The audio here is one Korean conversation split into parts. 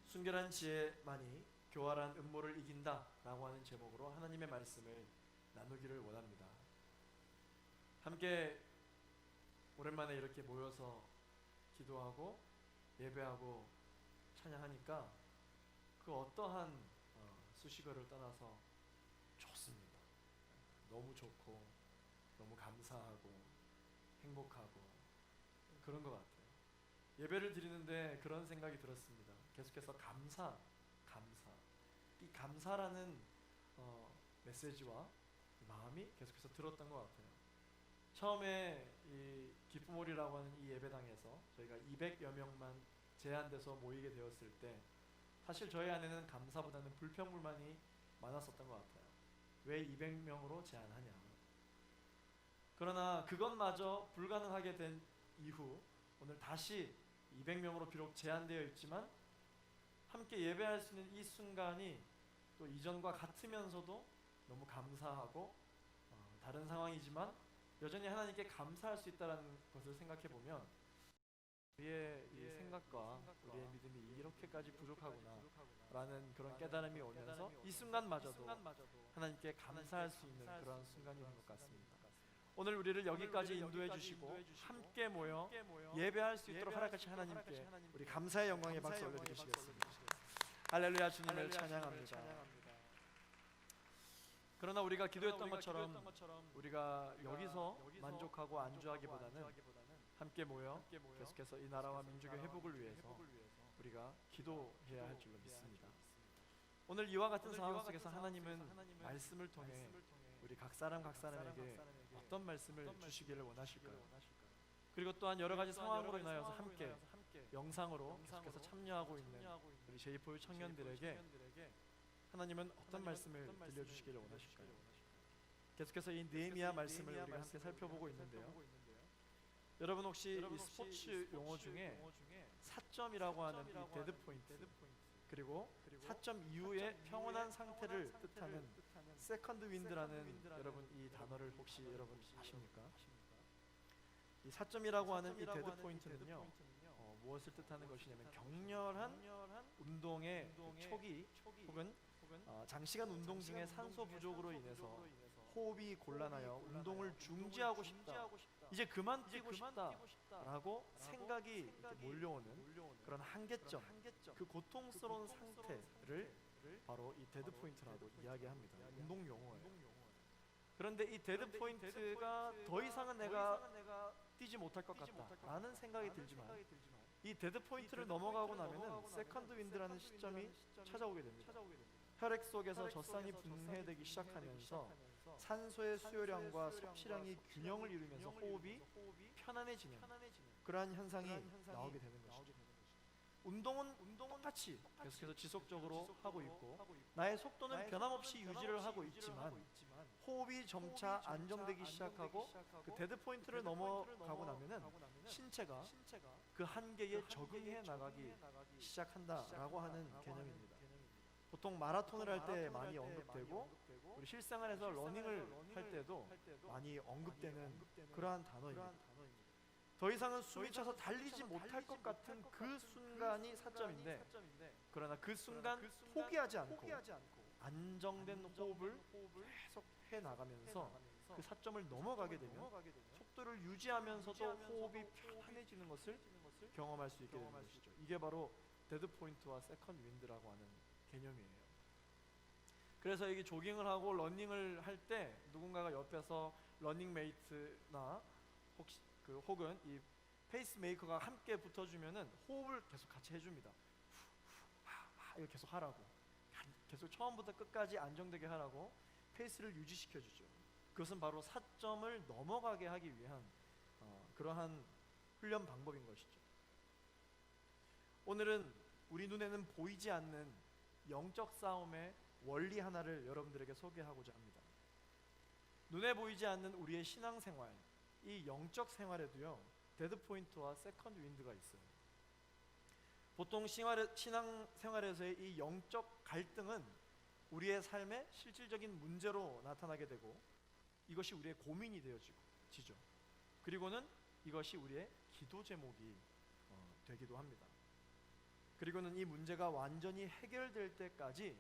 순결한 지혜만이 교활한 음모를 이긴다 라고 하는 제목으로 하나님의 말씀을 나누기를 원합니다. 함께 오랜만에 이렇게 모여서 기도하고 예배하고 찬양하니까 그 어떠한 수식어를 떠나서 좋습니다. 너무 좋고 너무 감사하고 행복하고 그런 것 같아요. 예배를 드리는데 그런 생각이 들었습니다. 계속해서 감사. 이 감사라는 메시지와 마음이 계속해서 들었던 것 같아요. 처음에 이 기쁨홀이라고 하는 이 예배당에서 저희가 200여 명만 제한돼서 모이게 되었을 때 사실 저희 안에는 감사보다는 불평불만이 많았었던 것 같아요. 왜 200명으로 제한하냐. 그러나 그것마저 불가능하게 된 이후 오늘 다시 200명으로 비록 제한되어 있지만 함께 예배할 수 있는 이 순간이 또 이전과 같으면서도 너무 감사하고 다른 상황이지만 여전히 하나님께 감사할 수 있다는 것을 생각해 보면 우리의 이 생각과 우리의 믿음이 이렇게까지 부족하구나 라는 그런 깨달음이 오면서 이 순간마저도 하나님께 감사할 수 있는 그런 순간이 된 것 같습니다. 오늘 우리를 여기까지 인도해 주시고 함께 모여 예배할 수 있도록 허락하신 하나님께 우리 감사의 영광의 박수 올려드리시겠습니다. 할렐루야. 주님을 찬양합니다. 그러나 우리가 기도했던 것처럼 우리가 여기서 만족하고 안주하기보다는 함께 모여 계속해서 이 나라와 민족의 회복을 위해서 우리가 기도해야 할 줄로 믿습니다. 오늘 이와 같은 상황 속에서 하나님은 말씀을 통해 우리 각 사람에게 어떤 말씀을 주시기를 원하실까요? 그리고 또한 여러 가지 상황으로 인하여서 함께 영상으로 계속해서 참여하고 있는 우리 제2포유 청년들에게 하나님은 어떤 말씀을 들려주시기를 원하실까요? 계속해서 이 느헤미야 말씀을 우리가 함께 살펴보고 있는데요. 여러분 혹시 이 스포츠 용어 중에 4점이라고 하는 이 데드 포인트 그리고 4점 이후의 평온한 상태를 뜻하는 세컨드 윈드라는 여러분 이 단어를 혹시 여러분 아십니까? 이 4점이라고 하는 이 데드 포인트는요 무엇을 뜻하는 것이냐면 격렬한 운동의 초기 혹은 장시간 운동 중에 산소 부족으로 인해서 호흡이 곤란하여 운동을 중지하고 싶다, 이제 그만 뛰고 싶다 라고 생각이 몰려오는 그런 한계점, 그 고통스러운 상태를 바로 이 데드 포인트라고 이야기합니다. 운동 용어예요. 그런데 이 데드 포인트가 더 이상은 내가 뛰지 못할 것 같다 라는 생각이 들지만 이 데드 포인트를 넘어가고 나면은 세컨드 윈드라는 시점이 찾아오게 됩니다. 혈액 속에서 젖산이 분해되기 시작하면서 산소의 수요량과 섭취량이 균형을 이루면서 호흡이 편안해지는 그러한 현상이 나오게 되는 것이죠. 운동은 똑같이 계속해서 지속적으로 하고 있고 나의 속도는 변함없이 유지를 하고 있지만 호흡이 점차 안정되기 시작하고 그 데드 포인트를 넘어가고 나면은 신체가 그 한계에 적응해 나가기 시작한다라고 하는 개념입니다. 보통 마라톤을 할 때 많이 언급되고 우리 실생활에서 러닝을 할 때도 많이 언급되는 그러한 단어입니다. 더 이상은 숨이 차서 달리지 못할 것 같은 그 순간이 4점인데 그러나 그 순간 포기하지 않고 안정된 호흡을 계속 해나가면서 그 4점을 넘어가게 되면 속도를 유지하면서도 호흡이 편안해지는 것을 경험할 수 있게 되는 것이죠. 이게 바로 데드 포인트와 세컨드 윈드라고 하는 개념이에요. 그래서 이게 조깅을 하고 러닝을 할 때 누군가가 옆에서 러닝메이트나 혹은 이 페이스메이커가 함께 붙어주면은 호흡을 계속 같이 해줍니다. 이거 계속 하라고, 계속 처음부터 끝까지 안정되게 하라고 페이스를 유지시켜주죠. 그것은 바로 4점을 넘어가게 하기 위한 그러한 훈련 방법인 것이죠. 오늘은 우리 눈에는 보이지 않는 영적 싸움의 원리 하나를 여러분들에게 소개하고자 합니다. 눈에 보이지 않는 우리의 신앙생활, 이 영적 생활에도요 데드 포인트와 세컨드 윈드가 있어요. 보통 신앙생활에서의 이 영적 갈등은 우리의 삶의 실질적인 문제로 나타나게 되고 이것이 우리의 고민이 되어지죠. 그리고는 이것이 우리의 기도 제목이 되기도 합니다. 그리고는 이 문제가 완전히 해결될 때까지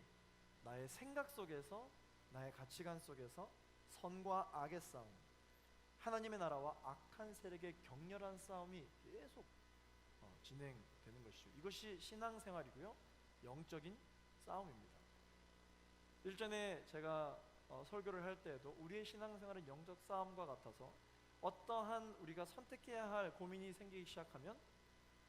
나의 생각 속에서, 나의 가치관 속에서 선과 악의 싸움, 하나님의 나라와 악한 세력의 격렬한 싸움이 계속 진행되는 것이죠. 이것이 신앙생활이고요, 영적인 싸움입니다. 일전에 제가 설교를 할 때에도 우리의 신앙생활은 영적 싸움과 같아서 어떠한 우리가 선택해야 할 고민이 생기기 시작하면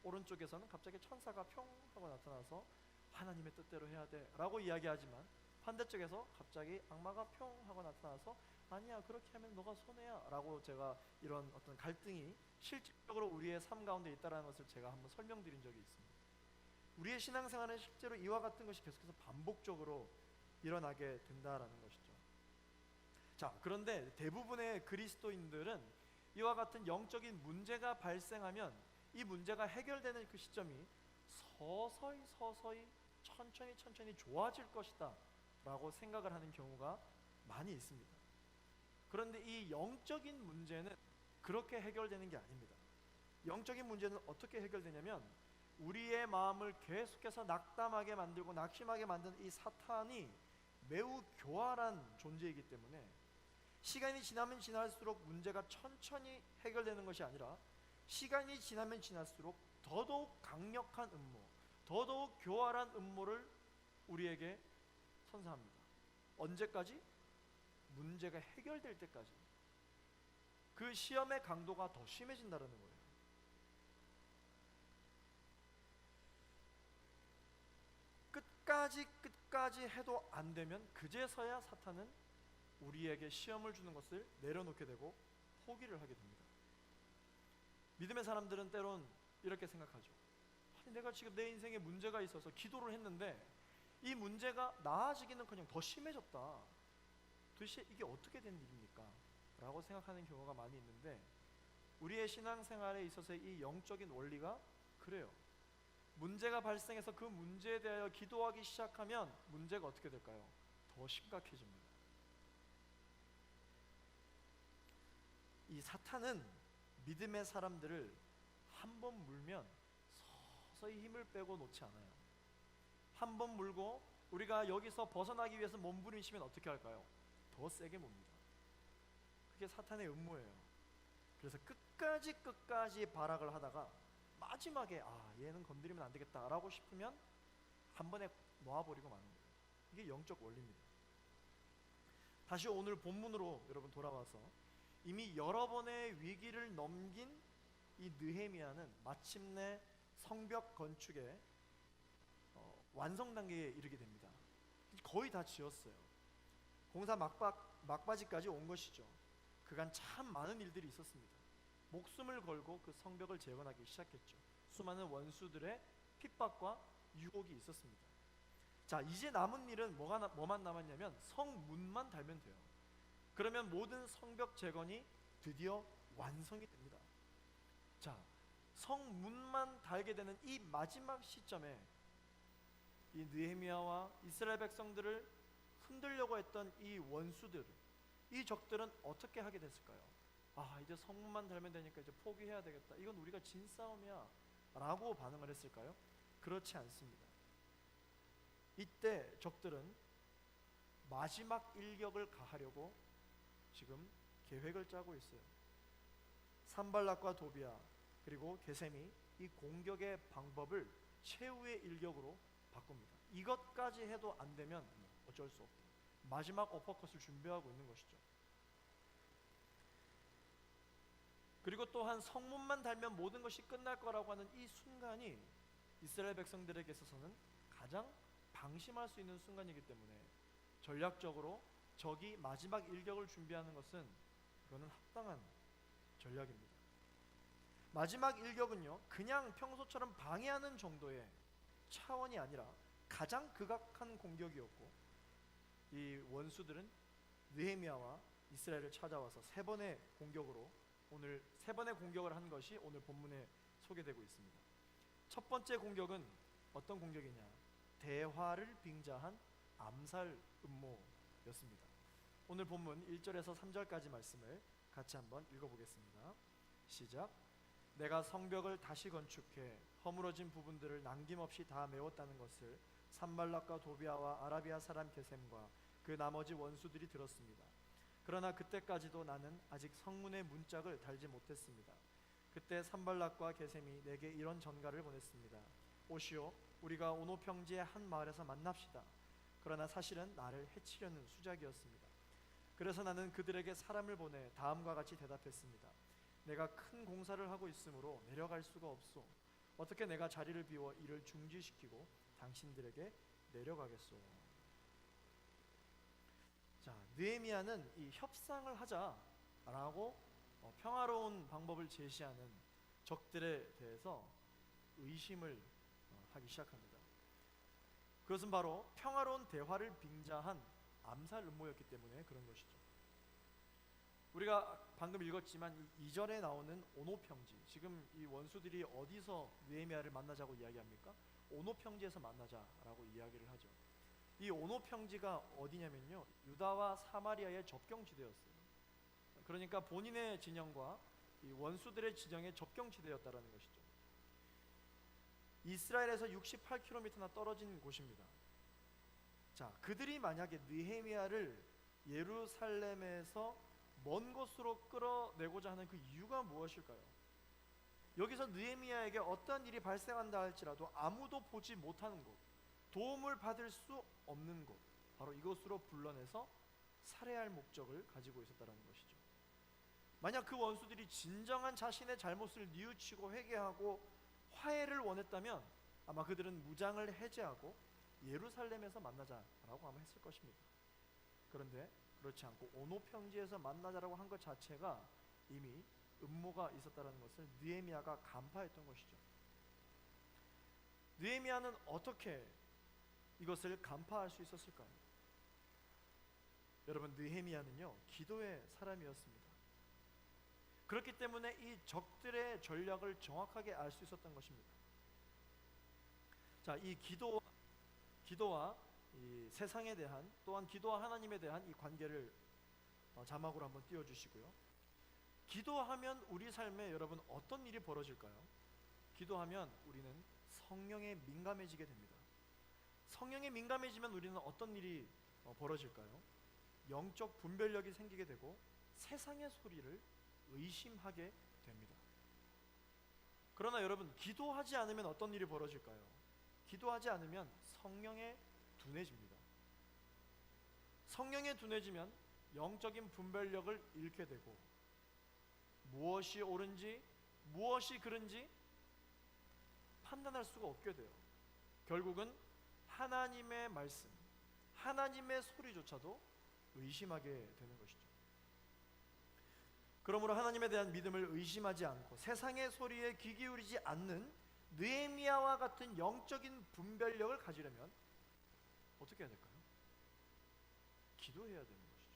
오른쪽에서는 갑자기 천사가 평 하고 나타나서 하나님의 뜻대로 해야 돼 라고 이야기하지만, 반대쪽에서 갑자기 악마가 평 하고 나타나서 아니야, 그렇게 하면 너가 손해야 라고, 제가 이런 어떤 갈등이 실질적으로 우리의 삶 가운데 있다는 것을 제가 한번 설명드린 적이 있습니다. 우리의 신앙생활은 실제로 이와 같은 것이 계속해서 반복적으로 일어나게 된다라는 것이죠. 자, 그런데 대부분의 그리스도인들은 이와 같은 영적인 문제가 발생하면 이 문제가 해결되는 그 시점이 서서히 천천히 좋아질 것이다 라고 생각을 하는 경우가 많이 있습니다. 그런데 이 영적인 문제는 그렇게 해결되는 게 아닙니다. 영적인 문제는 어떻게 해결되냐면, 우리의 마음을 계속해서 낙담하게 만들고 낙심하게 만드는 이 사탄이 매우 교활한 존재이기 때문에 시간이 지나면 지날수록 문제가 천천히 해결되는 것이 아니라 시간이 지나면 지날수록 더더욱 강력한 음모, 더더욱 교활한 음모를 우리에게 선사합니다. 언제까지? 문제가 해결될 때까지. 그 시험의 강도가 더 심해진다는 거예요. 끝까지 해도 안 되면 그제서야 사탄은 우리에게 시험을 주는 것을 내려놓게 되고 포기를 하게 됩니다. 믿음의 사람들은 때론 이렇게 생각하죠. 아니, 내가 지금 내 인생에 문제가 있어서 기도를 했는데 이 문제가 나아지기는 그냥 더 심해졌다. 도대체 이게 어떻게 된 일입니까? 라고 생각하는 경우가 많이 있는데, 우리의 신앙생활에 있어서의 이 영적인 원리가 그래요. 문제가 발생해서 그 문제에 대하여 기도하기 시작하면 문제가 어떻게 될까요? 더 심각해집니다. 이 사탄은 믿음의 사람들을 한번 물면 서서히 힘을 빼고 놓지 않아요. 한번 물고 우리가 여기서 벗어나기 위해서 몸부림치면 어떻게 할까요? 더 세게 뭡니다. 그게 사탄의 음모예요. 그래서 끝까지 발악을 하다가 마지막에 얘는 건드리면 안 되겠다라고 싶으면 한 번에 놓아버리고 마는 거예요. 이게 영적 원리입니다. 다시 오늘 본문으로 여러분 돌아와서, 이미 여러 번의 위기를 넘긴 이 느헤미야는 마침내 성벽 건축의 완성 단계에 이르게 됩니다. 거의 다 지었어요. 공사 막바지까지 온 것이죠. 그간 참 많은 일들이 있었습니다. 목숨을 걸고 그 성벽을 재건하기 시작했죠. 수많은 원수들의 핍박과 유혹이 있었습니다. 자, 이제 남은 일은 뭐만 남았냐면 성문만 달면 돼요. 그러면 모든 성벽 재건이 드디어 완성이 됩니다. 자, 성문만 달게 되는 이 마지막 시점에 이 느헤미야와 이스라엘 백성들을 흔들려고 했던 이 원수들, 이 적들은 어떻게 하게 됐을까요? 이제 성문만 달면 되니까 이제 포기해야 되겠다, 이건 우리가 진 싸움이야 라고 반응을 했을까요? 그렇지 않습니다. 이때 적들은 마지막 일격을 가하려고 지금 계획을 짜고 있어요. 산발락과 도비야 그리고 게셈이 이 공격의 방법을 최후의 일격으로 바꿉니다. 이것까지 해도 안 되면 어쩔 수 없다. 마지막 어퍼컷을 준비하고 있는 것이죠. 그리고 또한 성문만 달면 모든 것이 끝날 거라고 하는 이 순간이 이스라엘 백성들에게 있어서는 가장 방심할 수 있는 순간이기 때문에 전략적으로 적이 마지막 일격을 준비하는 것은 그거는 합당한 전략입니다. 마지막 일격은요, 그냥 평소처럼 방해하는 정도의 차원이 아니라 가장 극악한 공격이었고, 이 원수들은 느헤미야와 이스라엘을 찾아와서 세 번의 공격으로, 오늘 세 번의 공격을 한 것이 오늘 본문에 소개되고 있습니다. 첫 번째 공격은 어떤 공격이냐? 대화를 빙자한 암살 음모였습니다. 오늘 본문 1절에서 3절까지 말씀을 같이 한번 읽어보겠습니다. 시작. 내가 성벽을 다시 건축해 허물어진 부분들을 남김없이 다 메웠다는 것을 산발락과 도비아와 아라비아 사람 게셈과 그 나머지 원수들이 들었습니다. 그러나 그때까지도 나는 아직 성문의 문짝을 달지 못했습니다. 그때 산발락과 게셈이 내게 이런 전가를 보냈습니다. 오시오, 우리가 오노 평지의 한 마을에서 만납시다. 그러나 사실은 나를 해치려는 수작이었습니다. 그래서 나는 그들에게 사람을 보내 다음과 같이 대답했습니다. 내가 큰 공사를 하고 있으므로 내려갈 수가 없소. 어떻게 내가 자리를 비워 이를 중지시키고 당신들에게 내려가겠소. 자, 느헤미야는 이 협상을 하자라고 평화로운 방법을 제시하는 적들에 대해서 의심을 하기 시작합니다. 그것은 바로 평화로운 대화를 빙자한 암살 음모였기 때문에 그런 것이죠. 우리가 방금 읽었지만 이 2절에 나오는 오노 평지, 지금 이 원수들이 어디서 느헤미야를 만나자고 이야기합니까? 오노 평지에서 만나자라고 이야기를 하죠. 이 오노 평지가 어디냐면요, 유다와 사마리아의 접경지대였어요. 그러니까 본인의 진영과 이 원수들의 진영의 접경지대였다라는 것이죠. 이스라엘에서 68km나 떨어진 곳입니다. 자, 그들이 만약에 느헤미야를 예루살렘에서 먼 곳으로 끌어내고자 하는 그 이유가 무엇일까요? 여기서 느헤미야에게 어떤 일이 발생한다 할지라도 아무도 보지 못하는 곳, 도움을 받을 수 없는 곳, 바로 이곳으로 불러내서 살해할 목적을 가지고 있었다는 것이죠. 만약 그 원수들이 진정한 자신의 잘못을 뉘우치고 회개하고 화해를 원했다면 아마 그들은 무장을 해제하고 예루살렘에서 만나자라고 아마 했을 것입니다. 그런데 그렇지 않고 오노 평지에서 만나자라고 한 것 자체가 이미 음모가 있었다는 것을 느헤미야가 간파했던 것이죠. 느헤미야는 어떻게 이것을 간파할 수 있었을까요? 여러분, 느헤미야는요, 기도의 사람이었습니다. 그렇기 때문에 이 적들의 전략을 정확하게 알 수 있었던 것입니다. 자, 이 기도와 이 세상에 대한, 또한 기도와 하나님에 대한 이 관계를 자막으로 한번 띄워주시고요. 기도하면 우리 삶에 여러분 어떤 일이 벌어질까요? 기도하면 우리는 성령에 민감해지게 됩니다. 성령에 민감해지면 우리는 어떤 일이 벌어질까요? 영적 분별력이 생기게 되고 세상의 소리를 의심하게 됩니다. 그러나 여러분, 기도하지 않으면 어떤 일이 벌어질까요? 기도하지 않으면 성령에 둔해집니다. 성령에 둔해지면 영적인 분별력을 잃게 되고 무엇이 옳은지 무엇이 그른지 판단할 수가 없게 돼요. 결국은 하나님의 말씀, 하나님의 소리조차도 의심하게 되는 것이죠. 그러므로 하나님에 대한 믿음을 의심하지 않고 세상의 소리에 귀 기울이지 않는 느헤미야와 같은 영적인 분별력을 가지려면 어떻게 해야 될까요? 기도해야 되는 것이죠.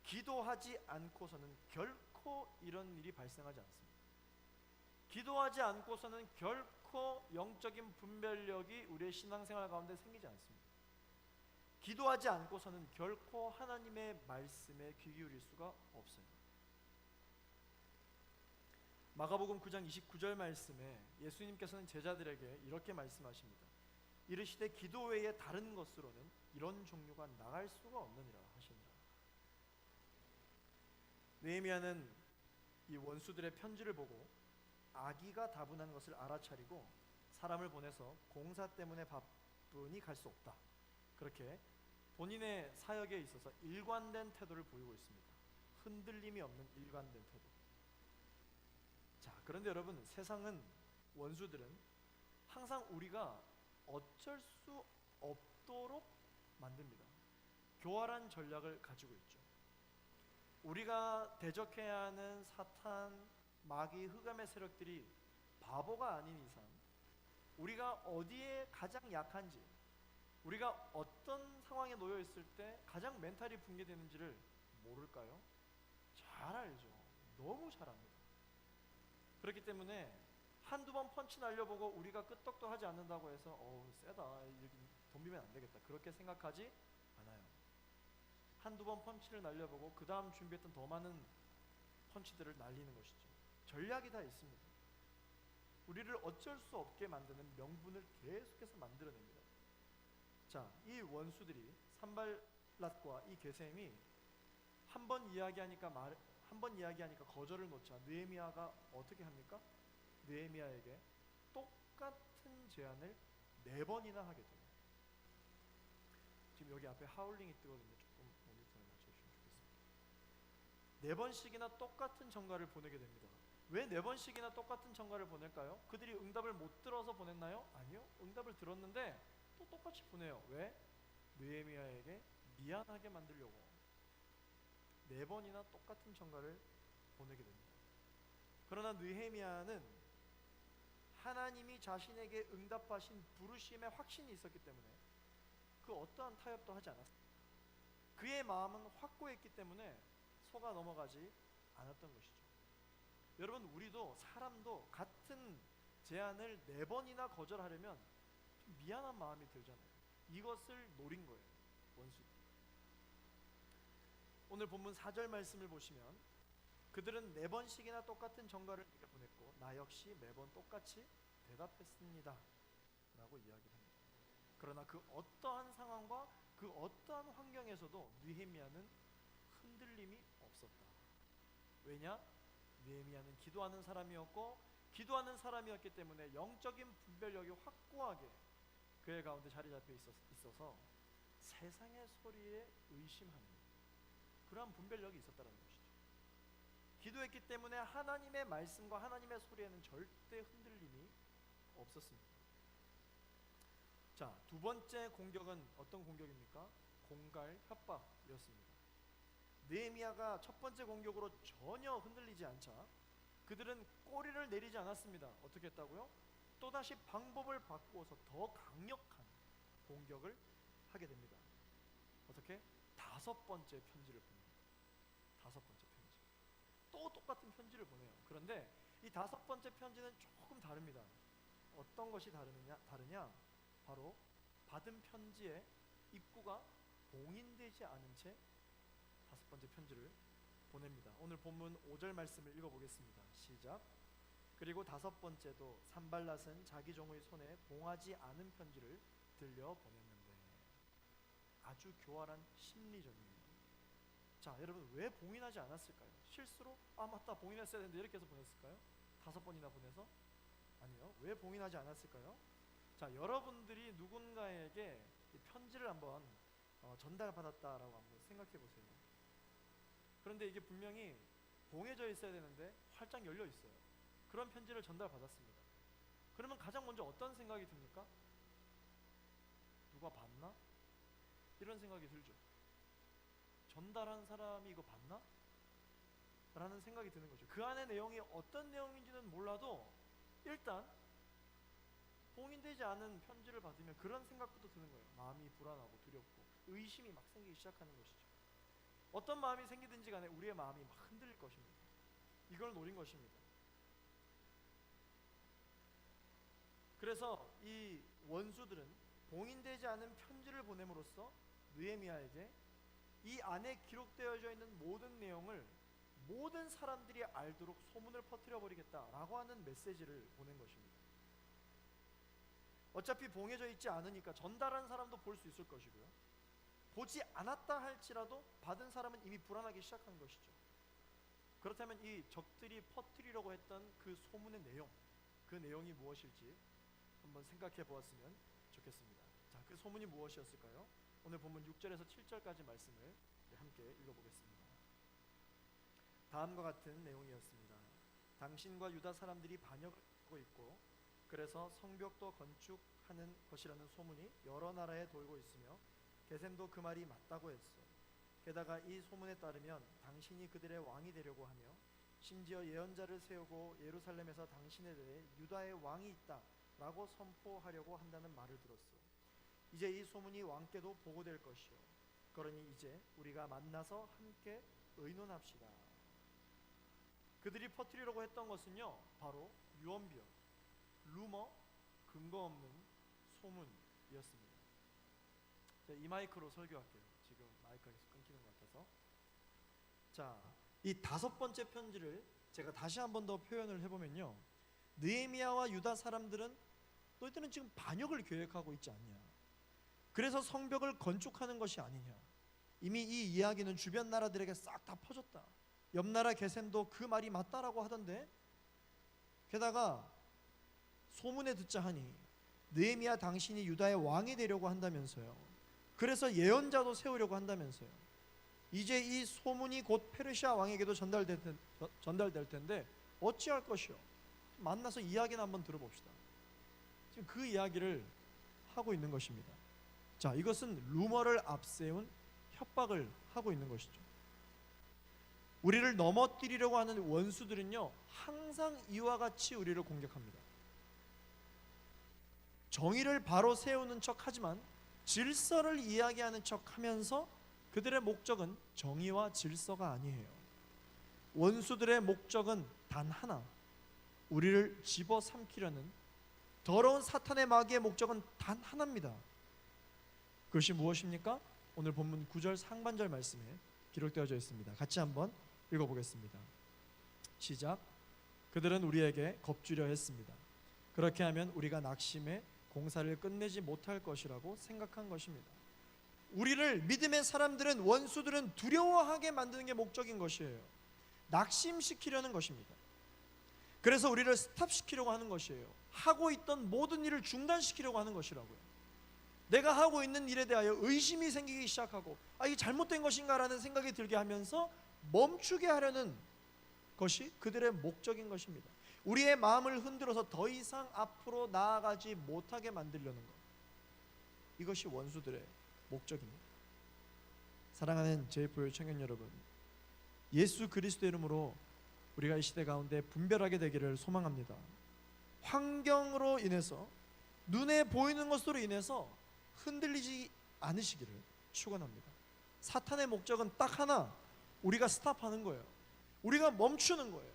기도하지 않고서는 결코 이런 일이 발생하지 않습니다. 기도하지 않고서는 결코 영적인 분별력이 우리의 신앙생활 가운데 생기지 않습니다. 기도하지 않고서는 결코 하나님의 말씀에 귀 기울일 수가 없어요. 마가복음 9장 29절 말씀에 예수님께서는 제자들에게 이렇게 말씀하십니다. 이르시되 기도 외에 다른 것으로는 이런 종류가 나갈 수가 없느니라 하시니라. 느헤미야는 이 원수들의 편지를 보고 악의가 다분한 것을 알아차리고 사람을 보내서 공사 때문에 바쁘니 갈 수 없다, 그렇게 본인의 사역에 있어서 일관된 태도를 보이고 있습니다. 흔들림이 없는 일관된 태도. 자, 그런데 여러분, 세상은, 원수들은 항상 우리가 어쩔 수 없도록 만듭니다. 교활한 전략을 가지고 있죠. 우리가 대적해야 하는 사탄, 마귀, 흑암의 세력들이 바보가 아닌 이상 우리가 어디에 가장 약한지, 우리가 어떤 상황에 놓여 있을 때 가장 멘탈이 붕괴되는지를 모를까요? 잘 알죠. 너무 잘 압니다. 그렇기 때문에 한두 번 펀치 날려보고 우리가 끄떡도 하지 않는다고 해서 세다, 덤비면 안 되겠다, 그렇게 생각하지 않아요. 한두 번 펀치를 날려보고 그 다음 준비했던 더 많은 펀치들을 날리는 것이죠. 전략이 다 있습니다. 우리를 어쩔 수 없게 만드는 명분을 계속해서 만들어냅니다. 자, 이 원수들이 산발랏과 이 게셈이 한 번 이야기하니까 거절을 놓자 느헤미야가 어떻게 합니까? 느헤미야에게 똑같은 제안을 4번이나 하게 됩니다. 지금 여기 앞에 하울링이 뜨거든요. 조금 모니터에 맞춰주시면 좋겠습니다. 4번씩이나 똑같은 전가를 보내게 됩니다. 왜 4번씩이나 똑같은 전가를 보낼까요? 그들이 응답을 못 들어서 보냈나요? 아니요. 응답을 들었는데 또 똑같이 보내요. 왜? 느헤미야에게 미안하게 만들려고 4번이나 똑같은 전가를 보내게 됩니다. 그러나 느헤미야는 하나님이 자신에게 응답하신 부르심에 확신이 있었기 때문에 그 어떠한 타협도 하지 않았습니다. 그의 마음은 확고했기 때문에 속아 넘어가지 않았던 것이죠. 여러분, 우리도 사람도 같은 제안을 4번이나 거절하려면 좀 미안한 마음이 들잖아요. 이것을 노린 거예요, 원수들이. 오늘 본문 4절 말씀을 보시면 그들은 4번씩이나 똑같은 전가를 보냈고 나 역시 매번 똑같이 대답했습니다 라고 이야기합니다. 그러나 그 어떠한 상황과 그 어떠한 환경에서도 느헤미야는 흔들림이 없었다. 왜냐? 느헤미야는 기도하는 사람이었고 기도하는 사람이었기 때문에 영적인 분별력이 확고하게 그의 가운데 자리 잡혀 있어서 세상의 소리에 의심하는 그러한 분별력이 있었다는 것이죠. 기도했기 때문에 하나님의 말씀과 하나님의 소리에는 절대 흔들림이 없었습니다. 자, 2번째 공격은 어떤 공격입니까? 공갈 협박이었습니다. 느헤미야가 첫 번째 공격으로 전혀 흔들리지 않자 그들은 꼬리를 내리지 않았습니다. 어떻게 했다고요? 또다시 방법을 바꾸어서 더 강력한 공격을 하게 됩니다. 어떻게? 5번째 편지를 보냅니다. 5번째 편지. 또 똑같은 편지를 보내요. 그런데 이 5번째 편지는 조금 다릅니다. 어떤 것이 다르냐? 바로 받은 편지의 입구가 봉인되지 않은 채 5번째 편지를 보냅니다. 오늘 본문 5절 말씀을 읽어보겠습니다. 시작. 그리고 5번째도 산발랏은 자기 종의 손에 봉하지 않은 편지를 들려 보냈는데. 아주 교활한 심리전입니다. 자, 여러분, 왜 봉인하지 않았을까요? 실수로 맞다, 봉인했어야 되는데 이렇게 해서 보냈을까요? 5번이나 보내서? 아니요. 왜 봉인하지 않았을까요? 자, 여러분들이 누군가에게 편지를 한번 전달받았다라고 한번 생각해 보세요. 그런데 이게 분명히 봉해져 있어야 되는데 활짝 열려 있어요. 그런 편지를 전달받았습니다. 그러면 가장 먼저 어떤 생각이 듭니까? 누가 봤나? 이런 생각이 들죠. 전달한 사람이 이거 봤나? 라는 생각이 드는 거죠. 그 안의 내용이 어떤 내용인지는 몰라도 일단 봉인되지 않은 편지를 받으면 그런 생각부터 드는 거예요. 마음이 불안하고 두렵고 의심이 막 생기기 시작하는 것이죠. 어떤 마음이 생기든지 간에 우리의 마음이 막 흔들릴 것입니다. 이걸 노린 것입니다. 그래서 이 원수들은 봉인되지 않은 편지를 보냄으로써 느헤미야에게 이 안에 기록되어져 있는 모든 내용을 모든 사람들이 알도록 소문을 퍼뜨려 버리겠다라고 하는 메시지를 보낸 것입니다. 어차피 봉해져 있지 않으니까 전달한 사람도 볼 수 있을 것이고요. 보지 않았다 할지라도 받은 사람은 이미 불안하기 시작한 것이죠. 그렇다면 이 적들이 퍼뜨리려고 했던 그 소문의 내용, 그 내용이 무엇일지 한번 생각해 보았으면 좋겠습니다. 자, 그 소문이 무엇이었을까요? 오늘 본문 6절에서 7절까지 말씀을 함께 읽어보겠습니다. 다음과 같은 내용이었습니다. 당신과 유다 사람들이 반역을 하고 있고 그래서 성벽도 건축하는 것이라는 소문이 여러 나라에 돌고 있으며 게셈도 그 말이 맞다고 했어. 게다가 이 소문에 따르면 당신이 그들의 왕이 되려고 하며 심지어 예언자를 세우고 예루살렘에서 당신에 대해 유다의 왕이 있다 라고 선포하려고 한다는 말을 들었어. 이제 이 소문이 왕께도 보고될 것이요. 그러니 이제 우리가 만나서 함께 의논합시다. 그들이 퍼뜨리려고 했던 것은요, 바로 유언비어, 루머, 근거 없는 소문이었습니다. 이 마이크로 설교할게요. 지금 마이크가 계속 끊기는 것 같아서. 자, 이 5번째 편지를 제가 다시 한 번 더 표현을 해보면요, 느헤미야와 유다 사람들은 너희들은 지금 반역을 계획하고 있지 않냐, 그래서 성벽을 건축하는 것이 아니냐, 이미 이 이야기는 주변 나라들에게 싹 다 퍼졌다. 옆 나라 게셈도 그 말이 맞다라고 하던데, 게다가 소문에 듣자 하니 느헤미야 당신이 유다의 왕이 되려고 한다면서요. 그래서 예언자도 세우려고 한다면서요. 이제 이 소문이 곧 페르시아 왕에게도 전달될 텐데 어찌할 것이요? 만나서 이야기나 한번 들어봅시다. 지금 그 이야기를 하고 있는 것입니다. 자, 이것은 루머를 앞세운 협박을 하고 있는 것이죠. 우리를 넘어뜨리려고 하는 원수들은요, 항상 이와 같이 우리를 공격합니다. 정의를 바로 세우는 척 하지만 질서를 이야기하는 척 하면서 그들의 목적은 정의와 질서가 아니에요. 원수들의 목적은 단 하나, 우리를 집어삼키려는 더러운 사탄의 마귀의 목적은 단 하나입니다. 그것이 무엇입니까? 오늘 본문 9절 상반절 말씀에 기록되어져 있습니다. 같이 한번 읽어보겠습니다. 시작. 그들은 우리에게 겁주려 했습니다. 그렇게 하면 우리가 낙심해 공사를 끝내지 못할 것이라고 생각한 것입니다. 우리를, 믿음의 사람들은, 원수들은 두려워하게 만드는 게 목적인 것이에요. 낙심시키려는 것입니다. 그래서 우리를 스탑시키려고 하는 것이에요. 하고 있던 모든 일을 중단시키려고 하는 것이라고요. 내가 하고 있는 일에 대하여 의심이 생기기 시작하고, 이게 잘못된 것인가 라는 생각이 들게 하면서 멈추게 하려는 것이 그들의 목적인 것입니다. 우리의 마음을 흔들어서 더 이상 앞으로 나아가지 못하게 만들려는 것, 이것이 원수들의 목적입니다. 사랑하는 제이포유 청년 여러분, 예수 그리스도의 이름으로 우리가 이 시대 가운데 분별하게 되기를 소망합니다. 환경으로 인해서, 눈에 보이는 것으로 인해서 흔들리지 않으시기를 축원합니다. 사탄의 목적은 딱 하나, 우리가 스탑하는 거예요. 우리가 멈추는 거예요.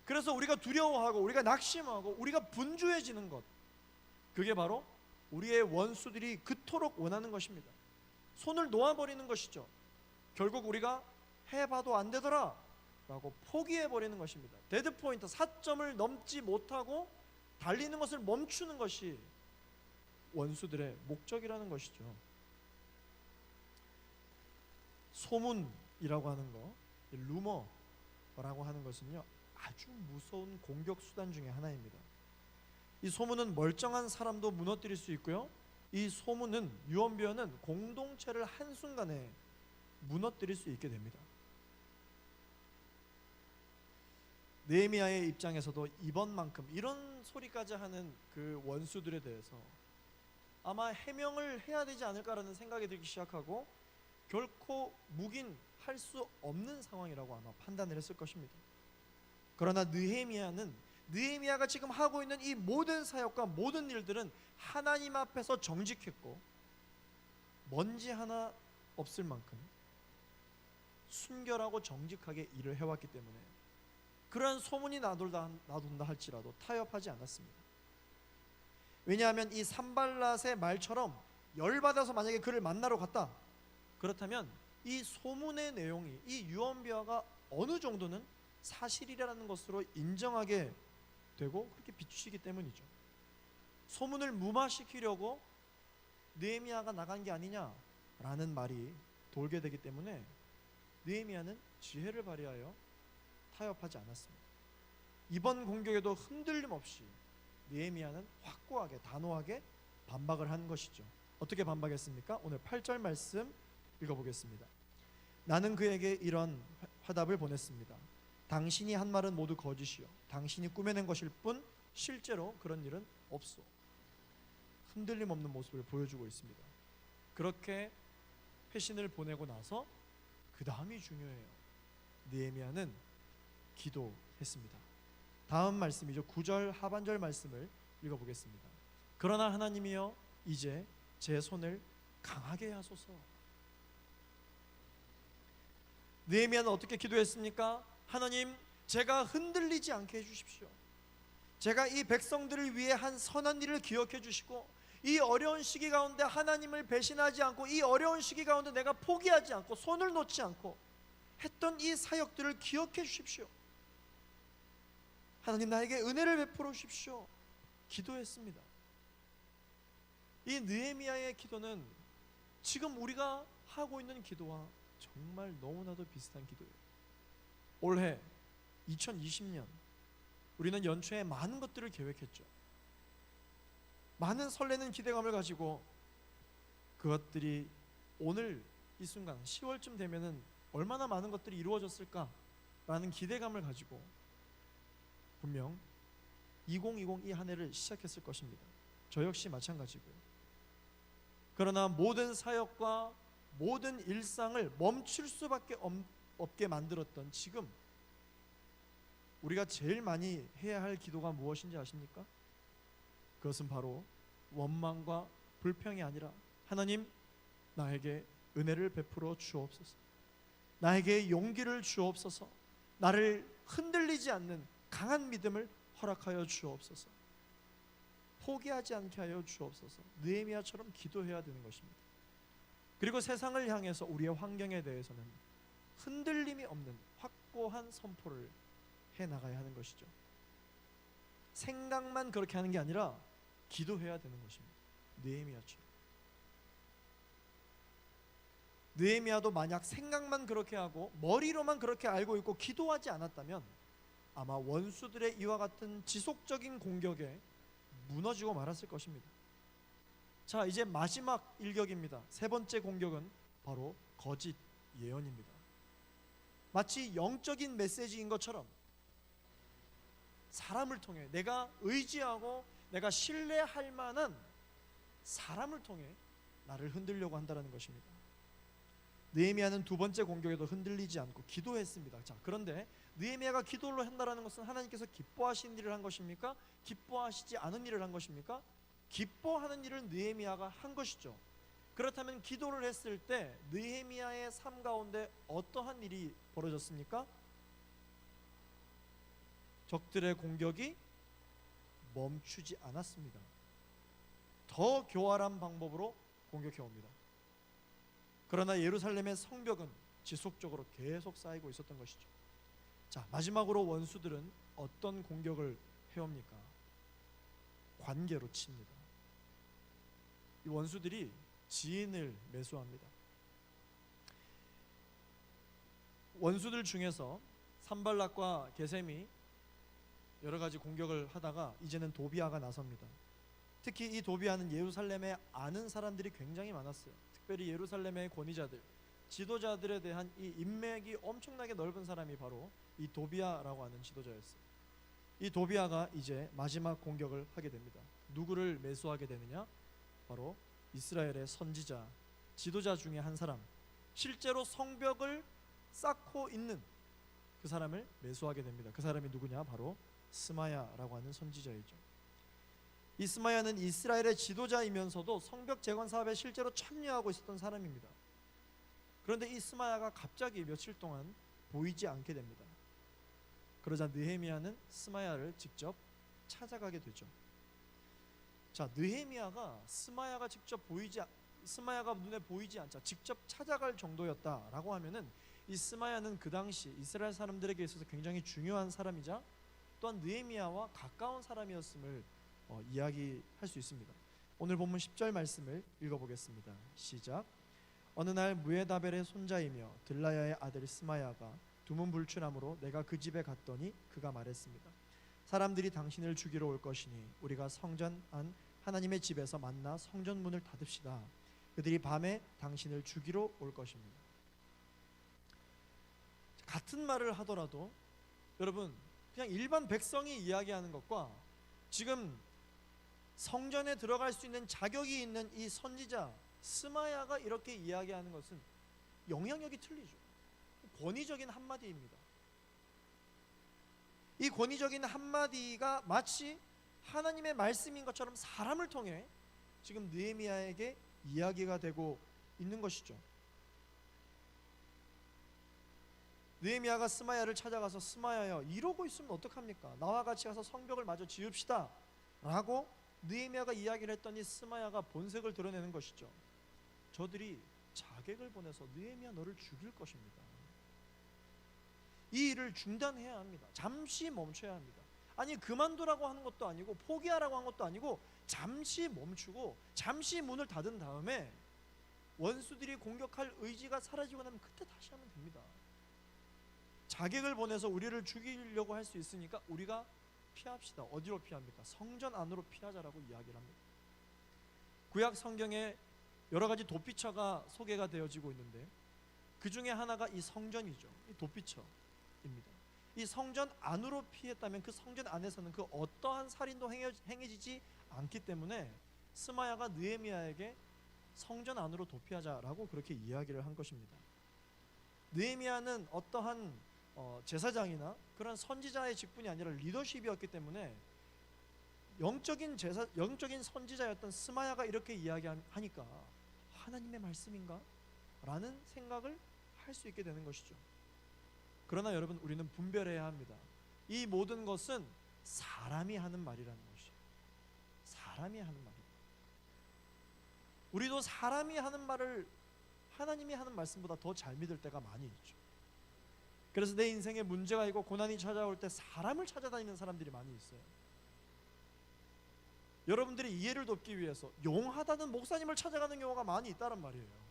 그래서 우리가 두려워하고, 우리가 낙심하고, 우리가 분주해지는 것, 그게 바로 우리의 원수들이 그토록 원하는 것입니다. 손을 놓아버리는 것이죠. 결국 우리가 해봐도 안 되더라 라고 포기해버리는 것입니다. 데드포인트, 사점을 넘지 못하고 달리는 것을 멈추는 것이 원수들의 목적이라는 것이죠. 소문이라고 하는 거, 루머라고 하는 것은요, 아주 무서운 공격 수단 중에 하나입니다. 이 소문은 멀쩡한 사람도 무너뜨릴 수 있고요, 이 소문은, 유언비어는 공동체를 한순간에 무너뜨릴 수 있게 됩니다. 느헤미야의 입장에서도 이번만큼 이런 소리까지 하는 그 원수들에 대해서 아마 해명을 해야 되지 않을까라는 생각이 들기 시작하고, 결코 묵인할 수 없는 상황이라고 아마 판단을 했을 것입니다. 그러나 느헤미야가 지금 하고 있는 이 모든 사역과 모든 일들은 하나님 앞에서 정직했고, 먼지 하나 없을 만큼 순결하고 정직하게 일을 해왔기 때문에 그러한 소문이 나돈다 할지라도 타협하지 않았습니다. 왜냐하면 이 산발랏의 말처럼 열받아서 만약에 그를 만나러 갔다, 그렇다면 이 소문의 내용이, 이 유언비어가 어느 정도는 사실이라는 것으로 인정하게 되고 그렇게 비추시기 때문이죠. 소문을 무마시키려고 느헤미야가 나간 게 아니냐라는 말이 돌게 되기 때문에 느헤미야는 지혜를 발휘하여 타협하지 않았습니다. 이번 공격에도 흔들림 없이 느헤미야는 확고하게, 단호하게 반박을 한 것이죠. 어떻게 반박했습니까? 오늘 8절 말씀 읽어보겠습니다. 나는 그에게 이런 화답을 보냈습니다. 당신이 한 말은 모두 거짓이요, 당신이 꾸며낸 것일 뿐 실제로 그런 일은 없소. 흔들림 없는 모습을 보여주고 있습니다. 그렇게 회신을 보내고 나서 그 다음이 중요해요. 느헤미야는 기도했습니다. 다음 말씀이죠. 9절 하반절 말씀을 읽어보겠습니다. 그러나 하나님이여, 이제 제 손을 강하게 하소서. 느헤미야는 어떻게 기도했습니까? 하나님, 제가 흔들리지 않게 해주십시오. 제가 이 백성들을 위해 한 선한 일을 기억해 주시고, 이 어려운 시기 가운데 하나님을 배신하지 않고, 이 어려운 시기 가운데 내가 포기하지 않고 손을 놓지 않고 했던 이 사역들을 기억해 주십시오. 하나님 나에게 은혜를 베풀어 주십시오 기도했습니다. 이 느헤미야의 기도는 지금 우리가 하고 있는 기도와 정말 너무나도 비슷한 기도예요. 올해 2020년 우리는 연초에 많은 것들을 계획했죠. 많은 설레는 기대감을 가지고 그것들이 오늘 이 순간 10월쯤 되면은 얼마나 많은 것들이 이루어졌을까라는 기대감을 가지고 분명 2020 이 한 해를 시작했을 것입니다. 저 역시 마찬가지고요. 그러나 모든 사역과 모든 일상을 멈출 수밖에 없게 만들었던 지금 우리가 제일 많이 해야 할 기도가 무엇인지 아십니까? 그것은 바로 원망과 불평이 아니라 하나님 나에게 은혜를 베풀어 주옵소서, 나에게 용기를 주옵소서, 나를 흔들리지 않는 강한 믿음을 허락하여 주옵소서, 포기하지 않게 하여 주옵소서. 느헤미야처럼 기도해야 되는 것입니다. 그리고 세상을 향해서 우리의 환경에 대해서는 흔들림이 없는 확고한 선포를 해나가야 하는 것이죠. 생각만 그렇게 하는 게 아니라 기도해야 되는 것입니다. 느헤미야처럼. 느헤미야도 만약 생각만 그렇게 하고 머리로만 그렇게 알고 있고 기도하지 않았다면 아마 원수들의 이와 같은 지속적인 공격에 무너지고 말았을 것입니다. 자, 이제 마지막 일격입니다. 세 번째 공격은 바로 거짓 예언입니다. 마치 영적인 메시지인 것처럼 사람을 통해, 내가 의지하고 내가 신뢰할 만한 사람을 통해 나를 흔들려고 한다는 것입니다. 느헤미야는 두 번째 공격에도 흔들리지 않고 기도했습니다. 자, 그런데 느헤미야가 기도를 한다는 것은 하나님께서 기뻐하신 일을 한 것입니까? 기뻐하시지 않은 일을 한 것입니까? 기뻐하는 일을 느헤미야가 한 것이죠. 그렇다면 기도를 했을 때 느헤미야의 삶 가운데 어떠한 일이 벌어졌습니까? 적들의 공격이 멈추지 않았습니다. 더 교활한 방법으로 공격해 옵니다. 그러나 예루살렘의 성벽은 지속적으로 계속 쌓이고 있었던 것이죠. 자, 마지막으로 원수들은 어떤 공격을 해옵니까? 관계로 칩니다. 이 원수들이 지인을 매수합니다. 원수들 중에서 산발락과 게셈이 여러 가지 공격을 하다가 이제는 도비아가 나섭니다. 특히 이 도비아는 예루살렘에 아는 사람들이 굉장히 많았어요. 특별히 예루살렘의 권위자들, 지도자들에 대한 이 인맥이 엄청나게 넓은 사람이 바로 이 도비아라고 하는 지도자였어요. 이 도비아가 이제 마지막 공격을 하게 됩니다. 누구를 매수하게 되느냐? 바로 이스라엘의 선지자, 지도자 중에 한 사람, 실제로 성벽을 쌓고 있는 그 사람을 매수하게 됩니다. 그 사람이 누구냐? 바로 스마야라고 하는 선지자이죠. 이 스마야는 이스라엘의 지도자이면서도 성벽 재건 사업에 실제로 참여하고 있었던 사람입니다. 그런데 이 스마야가 갑자기 며칠 동안 보이지 않게 됩니다. 그러자 느헤미야는 스마야를 직접 찾아가게 되죠. 자, 느헤미야가 스마야가 눈에 보이지 않자 직접 찾아갈 정도였다라고 하면은 이 스마야는 그 당시 이스라엘 사람들에게 있어서 굉장히 중요한 사람이자 또한 느헤미야와 가까운 사람이었음을 이야기할 수 있습니다. 오늘 본문 10절 말씀을 읽어보겠습니다. 시작. 어느 날 무에다벨의 손자이며 들라야의 아들 스마야가 두문불출함으로 내가 그 집에 갔더니 그가 말했습니다. 사람들이 당신을 죽이러 올 것이니 우리가 성전 안 하나님의 집에서 만나 성전 문을 닫읍시다. 그들이 밤에 당신을 죽이러 올 것입니다. 같은 말을 하더라도 여러분, 그냥 일반 백성이 이야기하는 것과 지금 성전에 들어갈 수 있는 자격이 있는 이 선지자 스마야가 이렇게 이야기하는 것은 영향력이 틀리죠. 권위적인 한마디입니다. 이 권위적인 한마디가 마치 하나님의 말씀인 것처럼 사람을 통해 지금 느헤미야에게 이야기가 되고 있는 것이죠. 느헤미야가 스마야를 찾아가서 스마야여, 이러고 있으면 어떡합니까? 나와 같이 가서 성벽을 마저 지읍시다 라고 느헤미야가 이야기를 했더니 스마야가 본색을 드러내는 것이죠. 저들이 자객을 보내서 느헤미야 너를 죽일 것입니다. 이 일을 중단해야 합니다. 잠시 멈춰야 합니다. 아니 그만두라고 하는 것도 아니고 포기하라고 한 것도 아니고 잠시 멈추고 잠시 문을 닫은 다음에 원수들이 공격할 의지가 사라지고 나면 그때 다시 하면 됩니다. 자객을 보내서 우리를 죽이려고 할 수 있으니까 우리가 피합시다. 어디로 피합니까? 성전 안으로 피하자라고 이야기를 합니다. 구약 성경에 여러 가지 도피처가 소개가 되어지고 있는데 그 중에 하나가 이 성전이죠. 이 도피처입니다. 이 성전 안으로 피했다면 그 성전 안에서는 그 어떠한 살인도 행해지지 않기 때문에 스마야가 느헤미야에게 성전 안으로 도피하자라고 그렇게 이야기를 한 것입니다. 느헤미야는 어떠한 제사장이나 그런 선지자의 직분이 아니라 리더십이었기 때문에 영적인 선지자였던 스마야가 이렇게 이야기하니까 하나님의 말씀인가? 라는 생각을 할 수 있게 되는 것이죠. 그러나 여러분, 우리는 분별해야 합니다. 이 모든 것은 사람이 하는 말이라는 것이죠. 사람이 하는 말입니다. 우리도 사람이 하는 말을 하나님이 하는 말씀보다 더 잘 믿을 때가 많이 있죠. 그래서 내 인생에 문제가 있고 고난이 찾아올 때 사람을 찾아다니는 사람들이 많이 있어요. 여러분들이 이해를 돕기 위해서 용하다는 목사님을 찾아가는 경우가 많이 있다는 말이에요.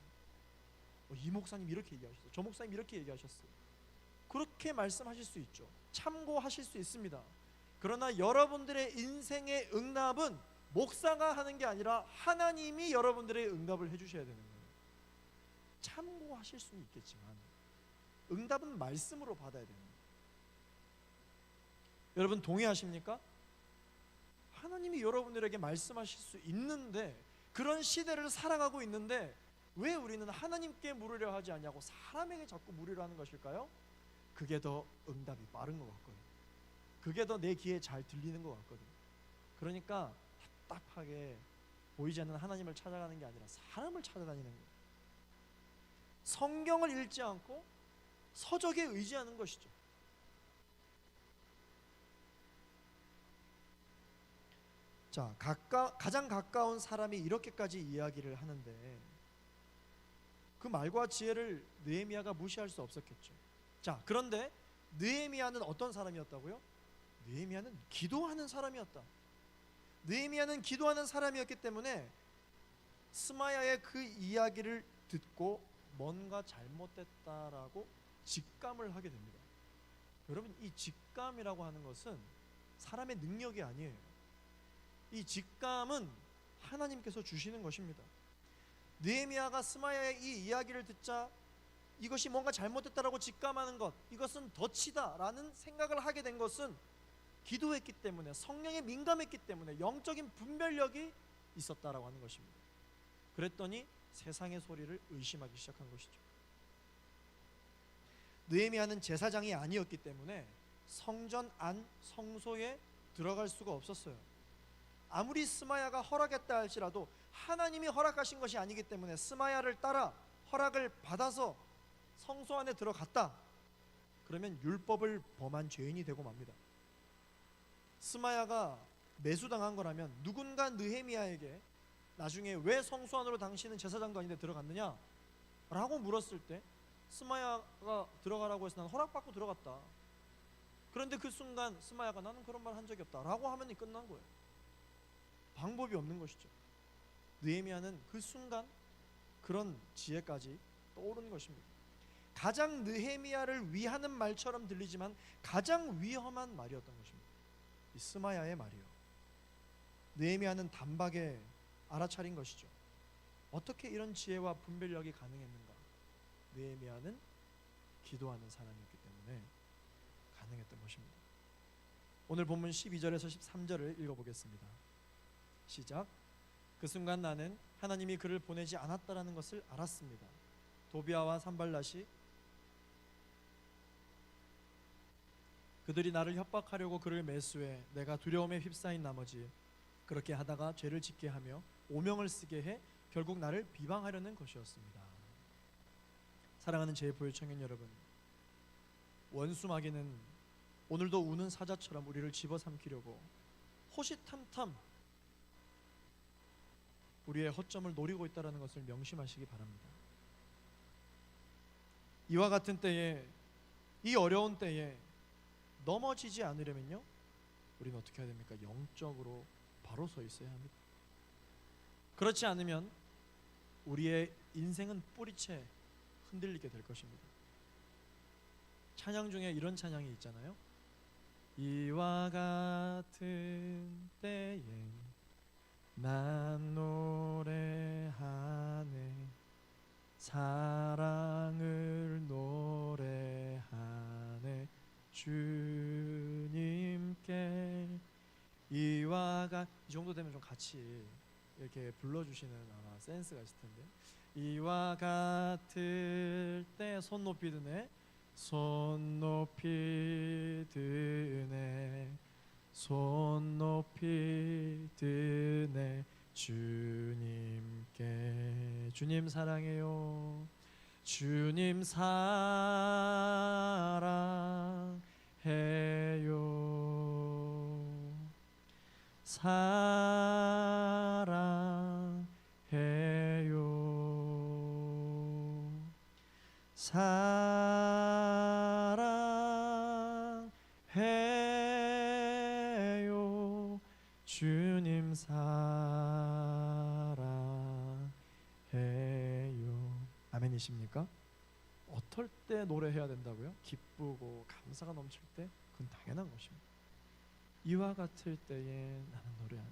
이 목사님 이렇게 얘기하셨어요. 저 목사님 이렇게 얘기하셨어요. 그렇게 말씀하실 수 있죠. 참고하실 수 있습니다. 그러나 여러분들의 인생의 응답은 목사가 하는 게 아니라 하나님이 여러분들의 응답을 해주셔야 되는 거예요. 참고하실 수는 있겠지만 응답은 말씀으로 받아야 됩니다. 여러분 동의하십니까? 하나님이 여러분들에게 말씀하실 수 있는데, 그런 시대를 살아가고 있는데 왜 우리는 하나님께 물으려 하지 않냐고 사람에게 자꾸 물으려 하는 것일까요? 그게 더 응답이 빠른 것 같거든요. 그게 더 내 귀에 잘 들리는 것 같거든요. 그러니까 답답하게 보이지 않는 하나님을 찾아가는 게 아니라 사람을 찾아다니는 거예요. 성경을 읽지 않고 서적에 의지하는 것이죠. 자, 가장 가까운 사람이 이렇게까지 이야기를 하는데 그 말과 지혜를 느헤미야가 무시할 수 없었겠죠. 자, 그런데 느헤미야는 어떤 사람이었다고요? 느헤미야는 기도하는 사람이었다. 느헤미야는 기도하는 사람이었기 때문에 스마야의 그 이야기를 듣고 뭔가 잘못됐다라고 직감을 하게 됩니다. 여러분, 이 직감이라고 하는 것은 사람의 능력이 아니에요. 이 직감은 하나님께서 주시는 것입니다. 느헤미야가 스마야의 이 이야기를 듣자 이것이 뭔가 잘못됐다라고 직감하는 것, 이것은 덫이다라는 생각을 하게 된 것은 기도했기 때문에, 성령에 민감했기 때문에, 영적인 분별력이 있었다라고 하는 것입니다. 그랬더니 세상의 소리를 의심하기 시작한 것이죠. 느헤미야는 제사장이 아니었기 때문에 성전 안 성소에 들어갈 수가 없었어요. 아무리 스마야가 허락했다 할지라도 하나님이 허락하신 것이 아니기 때문에 스마야를 따라 허락을 받아서 성소 안에 들어갔다 그러면 율법을 범한 죄인이 되고 맙니다. 스마야가 매수당한 거라면 누군가 느헤미야에게 나중에 왜 성소 안으로 당신은 제사장도 아닌데 들어갔느냐 라고 물었을 때 스마야가 들어가라고 해서 난 허락받고 들어갔다. 그런데 그 순간 스마야가 나는 그런 말 한 적이 없다 라고 하면 끝난 거예요. 방법이 없는 것이죠. 느헤미야는 그 순간 그런 지혜까지 떠오르는 것입니다. 가장 느헤미야를 위하는 말처럼 들리지만 가장 위험한 말이었던 것입니다. 이 스마야의 말이요. 느헤미야는 단박에 알아차린 것이죠. 어떻게 이런 지혜와 분별력이 가능했는가? 느헤미야는 기도하는 사람이었기 때문에 가능했던 것입니다. 오늘 본문 12절에서 13절을 읽어보겠습니다. 시작. 그 순간 나는 하나님이 그를 보내지 않았다라는 것을 알았습니다. 도비아와 산발랏이 그들이 나를 협박하려고 그를 매수해 내가 두려움에 휩싸인 나머지 그렇게 하다가 죄를 짓게 하며 오명을 쓰게 해 결국 나를 비방하려는 것이었습니다. 사랑하는 제9의 청년 여러분, 원수 마귀는 오늘도 우는 사자처럼 우리를 집어삼키려고 호시탐탐 우리의 허점을 노리고 있다는 것을 명심하시기 바랍니다. 이와 같은 때에, 이 어려운 때에 넘어지지 않으려면요, 우리는 어떻게 해야 됩니까? 영적으로 바로 서 있어야 합니다. 그렇지 않으면 우리의 인생은 뿌리채 흔들리게 될 것입니다. 찬양 중에 이런 찬양이 있잖아요. 이와 같은 때에 난 노래하네 사랑을 노래하네 주님께 이와 이 정도 되면 좀 같이 이렇게 불러주시는 아마 센스가 있을 텐데 이와 같을 때 손 높이 드네 손 높이 드네 손 높이 드네 주님께 주님 사랑해요 주님 사랑해요 사랑해요 사랑해요 주님 사랑해요 아멘이십니까? 어떨 때 노래해야 된다고요? 기쁘고 감사가 넘칠 때? 그건 당연한 것입니다. 이와 같을 때에 나는 노래하네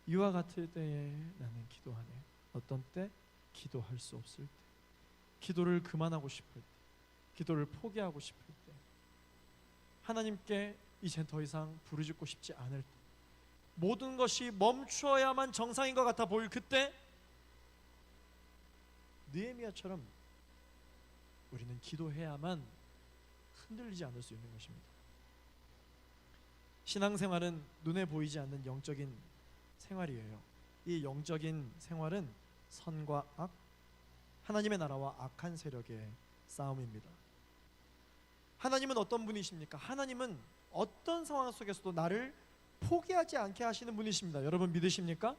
이와 같을 때에 나는 기도하네 어떤 때? 기도할 수 없을 때 기도를 그만하고 싶을 때 기도를 포기하고 싶을 때 하나님께 이제 더 이상 부르짖고 싶지 않을 때 모든 것이 멈추어야만 정상인 것 같아 보일 그때 느헤미야처럼 우리는 기도해야만 흔들리지 않을 수 있는 것입니다. 신앙생활은 눈에 보이지 않는 영적인 생활이에요. 이 영적인 생활은 선과 악, 하나님의 나라와 악한 세력의 싸움입니다. 하나님은 어떤 분이십니까? 하나님은 어떤 상황 속에서도 나를 포기하지 않게 하시는 분이십니다. 여러분 믿으십니까?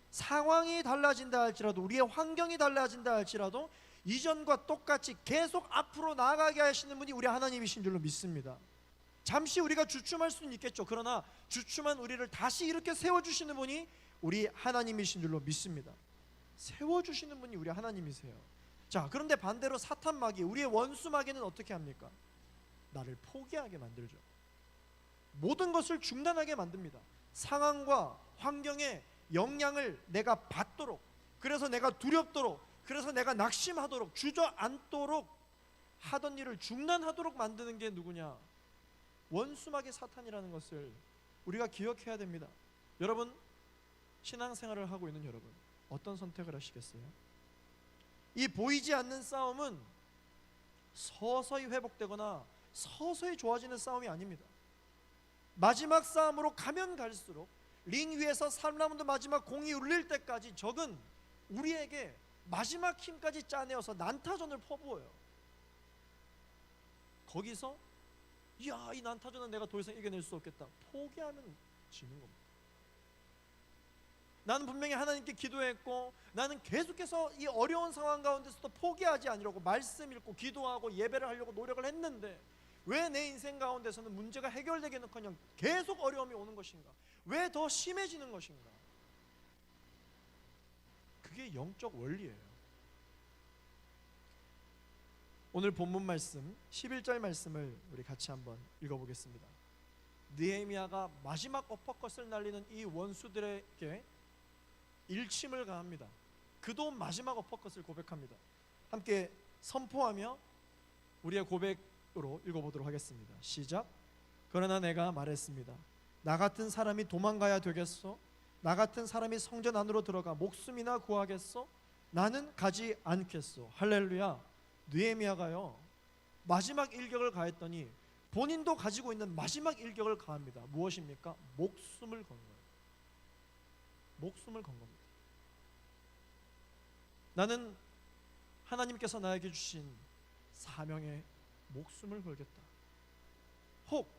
상황이 달라진다 할지라도 우리의 환경이 달라진다 할지라도 이전과 똑같이 계속 앞으로 나아가게 하시는 분이 우리 하나님이신 줄로 믿습니다. 잠시 우리가 주춤할 수는 있겠죠. 그러나 주춤한 우리를 다시 이렇게 세워주시는 분이 우리 하나님이신 줄로 믿습니다. 세워주시는 분이 우리 하나님이세요. 자, 그런데 반대로 사탄 마귀, 우리의 원수 마귀는 어떻게 합니까? 나를 포기하게 만들죠. 모든 것을 중단하게 만듭니다. 상황과 환경에 영향을 내가 받도록, 그래서 내가 두렵도록, 그래서 내가 낙심하도록, 주저앉도록 하던 일을 중단하도록 만드는 게 누구냐? 원수마귀 사탄이라는 것을 우리가 기억해야 됩니다. 여러분, 신앙생활을 하고 있는 여러분, 어떤 선택을 하시겠어요? 이 보이지 않는 싸움은 서서히 회복되거나 서서히 좋아지는 싸움이 아닙니다. 마지막 싸움으로 가면 갈수록 링 위에서 3라운드 마지막 공이 울릴 때까지 적은 우리에게 마지막 힘까지 짜내어서 난타전을 퍼부어요. 거기서 이야, 이 난타전은 내가 더 이상 이겨낼 수 없겠다, 포기하면 지는 겁니다. 나는 분명히 하나님께 기도했고 나는 계속해서 이 어려운 상황 가운데서도 포기하지 않으려고 말씀 읽고 기도하고 예배를 하려고 노력을 했는데 왜 내 인생 가운데서는 문제가 해결되기는커녕 계속 어려움이 오는 것인가? 왜 더 심해지는 것인가? 그게 영적 원리예요. 오늘 본문 말씀 11절 말씀을 우리 같이 한번 읽어보겠습니다. 느헤미야가 마지막 어퍼컷을 날리는 이 원수들에게 일침을 가합니다. 그도 마지막 어퍼컷을 고백합니다. 함께 선포하며 우리의 고백으로 읽어보도록 하겠습니다. 시작. 그러나 내가 말했습니다. 나 같은 사람이 도망가야 되겠소? 나 같은 사람이 성전 안으로 들어가 목숨이나 구하겠소? 나는 가지 않겠소. 할렐루야. 느헤미야가요 마지막 일격을 가했더니 본인도 가지고 있는 마지막 일격을 가합니다. 무엇입니까? 목숨을 건 거예요. 목숨을 건 겁니다. 나는 하나님께서 나에게 주신 사명에 목숨을 걸겠다. 혹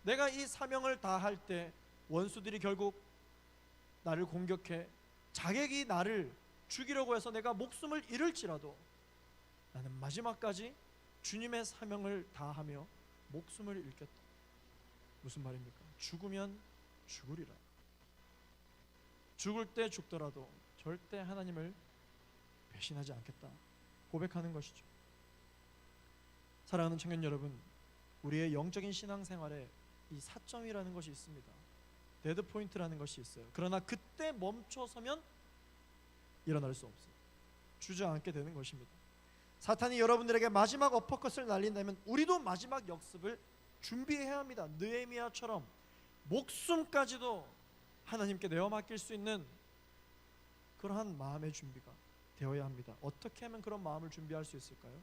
내가 이 사명을 다할 때 원수들이 결국 나를 공격해 자객이 나를 죽이려고 해서 내가 목숨을 잃을지라도 나는 마지막까지 주님의 사명을 다하며 목숨을 잃겠다. 무슨 말입니까? 죽으면 죽으리라. 죽을 때 죽더라도 절대 하나님을 배신하지 않겠다 고백하는 것이죠. 사랑하는 청년 여러분, 우리의 영적인 신앙생활에 이 사점이라는 것이 있습니다. 데드 포인트라는 것이 있어요. 그러나 그때 멈춰서면 일어날 수 없어요. 주저앉게 되는 것입니다. 사탄이 여러분들에게 마지막 어퍼컷을 날린다면 우리도 마지막 역습을 준비해야 합니다. 느헤미야처럼 목숨까지도 하나님께 내어 맡길 수 있는 그러한 마음의 준비가 되어야 합니다. 어떻게 하면 그런 마음을 준비할 수 있을까요?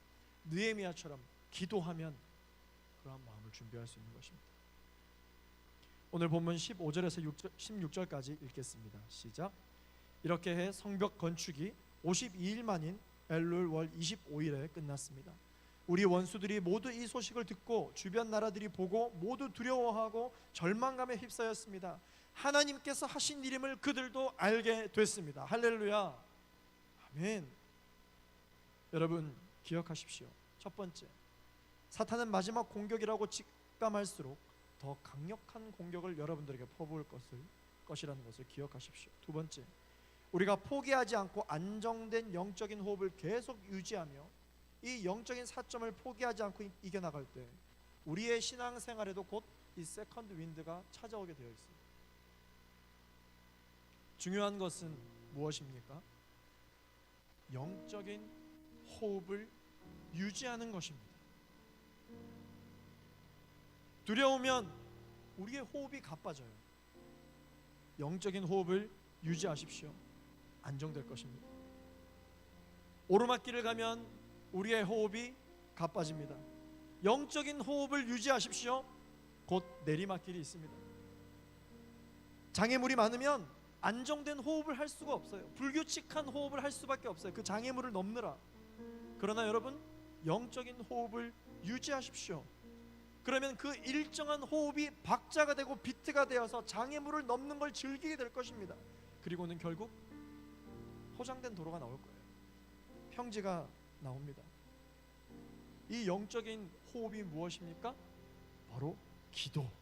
느헤미야처럼 기도하면 그러한 마음을 준비할 수 있는 것입니다. 오늘 본문 15절에서 16절까지 읽겠습니다. 시작. 이렇게 해 성벽 건축이 52일 만인 엘룰 월 25일에 끝났습니다. 우리 원수들이 모두 이 소식을 듣고 주변 나라들이 보고 모두 두려워하고 절망감에 휩싸였습니다. 하나님께서 하신 일임을 그들도 알게 됐습니다. 할렐루야. 아멘. 여러분 기억하십시오. 첫 번째, 사탄은 마지막 공격이라고 직감할수록 더 강력한 공격을 여러분들에게 퍼부을 것이라는 것을 기억하십시오. 두 번째, 우리가 포기하지 않고 안정된 영적인 호흡을 계속 유지하며 이 영적인 사점을 포기하지 않고 이겨나갈 때 우리의 신앙생활에도 곧 이 세컨드 윈드가 찾아오게 되어 있습니다. 중요한 것은 무엇입니까? 영적인 호흡을 유지하는 것입니다. 두려우면 우리의 호흡이 가빠져요. 영적인 호흡을 유지하십시오. 안정될 것입니다. 오르막길을 가면 우리의 호흡이 가빠집니다. 영적인 호흡을 유지하십시오. 곧 내리막길이 있습니다. 장애물이 많으면 안정된 호흡을 할 수가 없어요. 불규칙한 호흡을 할 수밖에 없어요. 그 장애물을 넘느라. 그러나 여러분 영적인 호흡을 유지하십시오. 그러면 그 일정한 호흡이 박자가 되고 비트가 되어서 장애물을 넘는 걸 즐기게 될 것입니다. 그리고는 결국 포장된 도로가 나올 거예요. 평지가 나옵니다. 이 영적인 호흡이 무엇입니까? 바로 기도입니다.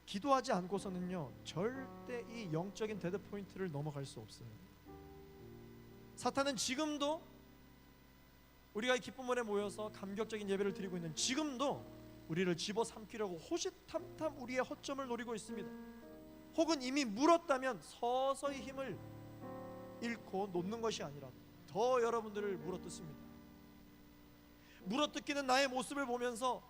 기도하지 않고서는요 절대 이 영적인 데드 포인트를 넘어갈 수 없어요. 사탄은 지금도 우리가 이 기쁨원에 모여서 감격적인 예배를 드리고 있는 지금도 우리를 집어삼키려고 호시탐탐 우리의 허점을 노리고 있습니다. 혹은 이미 물었다면 서서히 힘을 잃고 놓는 것이 아니라 더 여러분들을 물어뜯습니다. 물어뜯기는 나의 모습을 보면서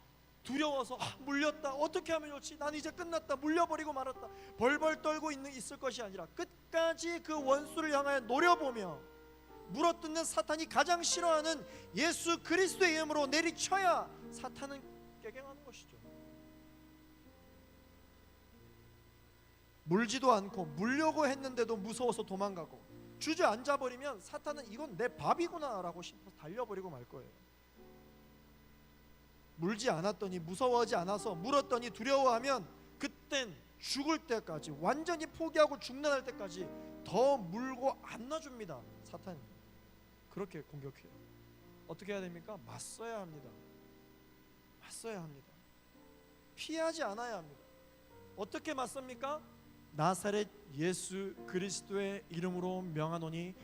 두려워서 물렸다, 어떻게 하면 좋지, 난 이제 끝났다, 물려버리고 말았다, 벌벌 떨고 있을 것이 아니라 끝까지 그 원수를 향하여 노려보며 물어뜯는 사탄이 가장 싫어하는 예수 그리스도의 이름으로 내리쳐야 사탄은 깨갱하는 것이죠. 물지도 않고 물려고 했는데도 무서워서 도망가고 주저앉아버리면 사탄은 이건 내 밥이구나 라고 싶어서 달려버리고 말 거예요. 물지 않았더니, 무서워하지 않아서 물었더니 두려워하면 그땐 죽을 때까지, 완전히 포기하고 중단할 때까지 더 물고 안 놔줍니다. 사탄이 그렇게 공격해요. 어떻게 해야 됩니까? 맞서야 합니다. 맞서야 합니다. 피하지 않아야 합니다. 어떻게 맞섭니까? 나사렛 예수 그리스도의 이름으로 명하노니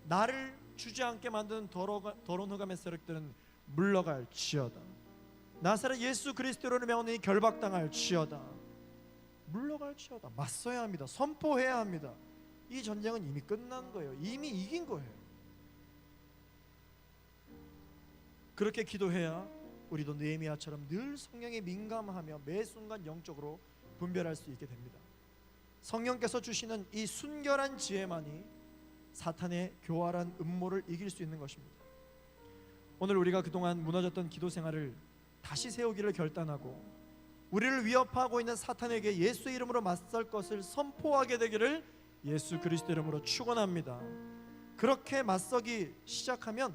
나를 주저앉게 만드는 더러운 흑암의 세력들은 물러갈지어다. 나사렛 예수 그리스도로 명하노니 결박당할지어다. 물러갈지어다. 맞서야 합니다. 선포해야 합니다. 이 전쟁은 이미 끝난 거예요. 이미 이긴 거예요. 그렇게 기도해야 우리도 느헤미야처럼 늘 성령에 민감하며 매 순간 영적으로 분별할 수 있게 됩니다. 성령께서 주시는 이 순결한 지혜만이 사탄의 교활한 음모를 이길 수 있는 것입니다. 오늘 우리가 그동안 무너졌던 기도 생활을 다시 세우기를 결단하고 우리를 위협하고 있는 사탄에게 예수의 이름으로 맞설 것을 선포하게 되기를 예수 그리스도 이름으로 축원합니다. 그렇게 맞서기 시작하면,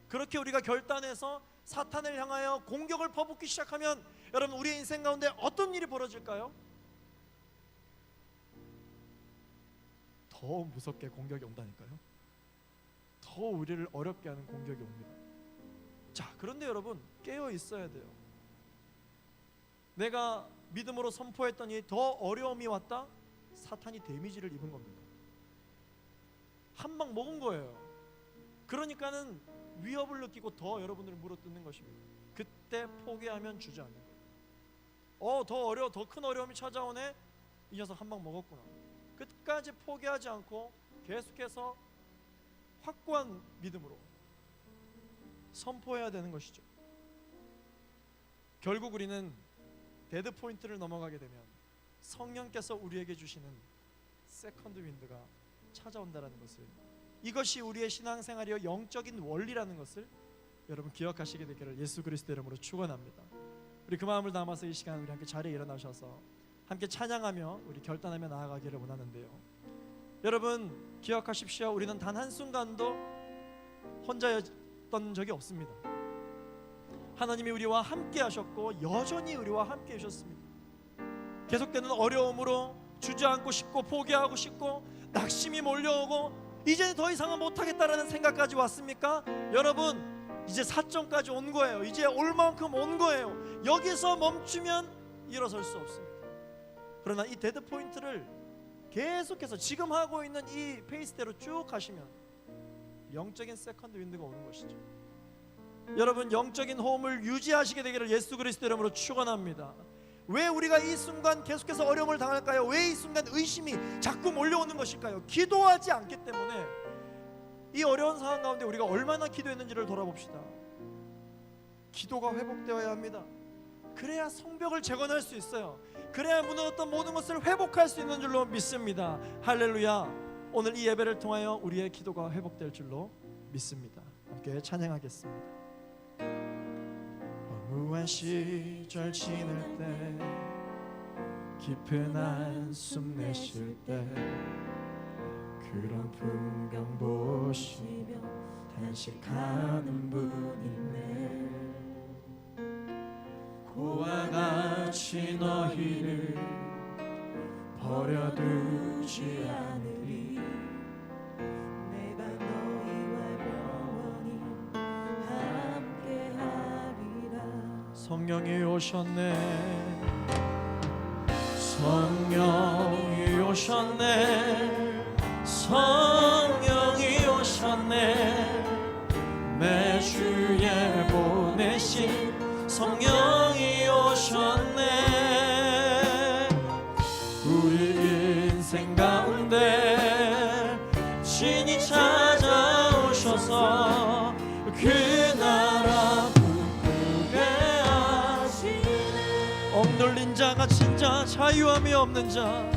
그렇게 우리가 결단해서 사탄을 향하여 공격을 퍼붓기 시작하면 여러분 우리의 인생 가운데 어떤 일이 벌어질까요? 더 무섭게 공격이 온다니까요. 더 우리를 어렵게 하는 공격이 옵니다. 자, 그런데 여러분 깨어 있어야 돼요. 내가 믿음으로 선포했더니 더 어려움이 왔다? 사탄이 데미지를 입은 겁니다. 한 방 먹은 거예요. 그러니까는 위협을 느끼고 더 여러분들을 물어뜯는 것입니다. 그때 포기하면 주저앉는 거예요. 더 어려워, 더 큰 어려움이 찾아오네. 이 녀석 한 방 먹었구나. 끝까지 포기하지 않고 계속해서 확고한 믿음으로 선포해야 되는 것이죠. 결국 우리는 데드 포인트를 넘어가게 되면 성령께서 우리에게 주시는 세컨드 윈드가 찾아온다라는 것을, 이것이 우리의 신앙생활이요 영적인 원리라는 것을 여러분 기억하시게 되기를 예수 그리스도 이름으로 축원합니다. 우리 그 마음을 담아서 이 시간 우리 함께 자리에 일어나셔서 함께 찬양하며 우리 결단하며 나아가기를 원하는데요. 여러분 기억하십시오. 우리는 단 한순간도 혼자였던 적이 없습니다. 하나님이 우리와 함께 하셨고 여전히 우리와 함께 하셨습니다. 계속되는 어려움으로 주저앉고 싶고 포기하고 싶고 낙심이 몰려오고 이제 더 이상은 못하겠다라는 생각까지 왔습니까? 여러분 이제 사점까지 온 거예요. 이제 올 만큼 온 거예요. 여기서 멈추면 일어설 수 없습니다. 그러나 이 데드 포인트를 계속해서 지금 하고 있는 이 페이스대로 쭉 가시면 영적인 세컨드 윈드가 오는 것이죠. 여러분 영적인 호흡을 유지하시게 되기를 예수 그리스도 이름으로 축원합니다. 왜 우리가 이 순간 계속해서 어려움을 당할까요? 왜 이 순간 의심이 자꾸 몰려오는 것일까요? 기도하지 않기 때문에. 이 어려운 상황 가운데 우리가 얼마나 기도했는지를 돌아봅시다. 기도가 회복되어야 합니다. 그래야 성벽을 재건할 수 있어요. 그래야 무너졌던 모든 것을 회복할 수 있는 줄로 믿습니다. 할렐루야. 오늘 이 예배를 통하여 우리의 기도가 회복될 줄로 믿습니다. 함께 찬양하겠습니다. 허무한 시절 지낼 때 깊은 한숨 내쉴 때 그런 풍경 보시며 탄식하는 분이네. 고와 같이 너희를 버려두지 않으리. 내가 너희와 영원히 함께하리라. 성령이 오셨네. 성령이 오셨네. 성령이 오셨네. 내 주에 보내신 성령이 오셨네. 우리 인생 가운데 신이 찾아오셔서 그 나라 꿈꾸게 하시네. 억눌린 자가 진짜 자유함이 없는 자,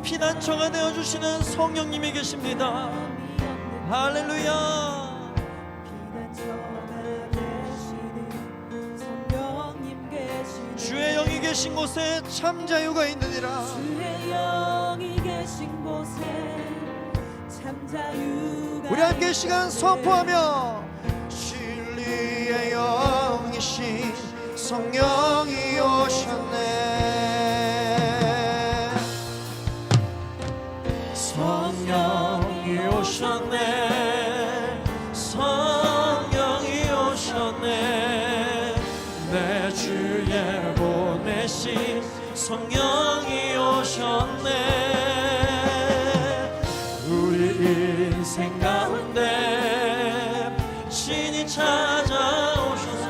피난처가 되어주시는 성령님이 계십니다. 할렐루야. 주의 영이 계신 곳에 참 자유가 있느니라. 주의 영이 계신 곳에 참 자유가. 우리 함께 시간 선포하며 진리의 영이신 성령이 오셨네. 성령이 오셨네. 성령이 오셨네. 내 주에 보내신 성령이 오셨네. 우리 인생 가운데 신이 찾아오셔서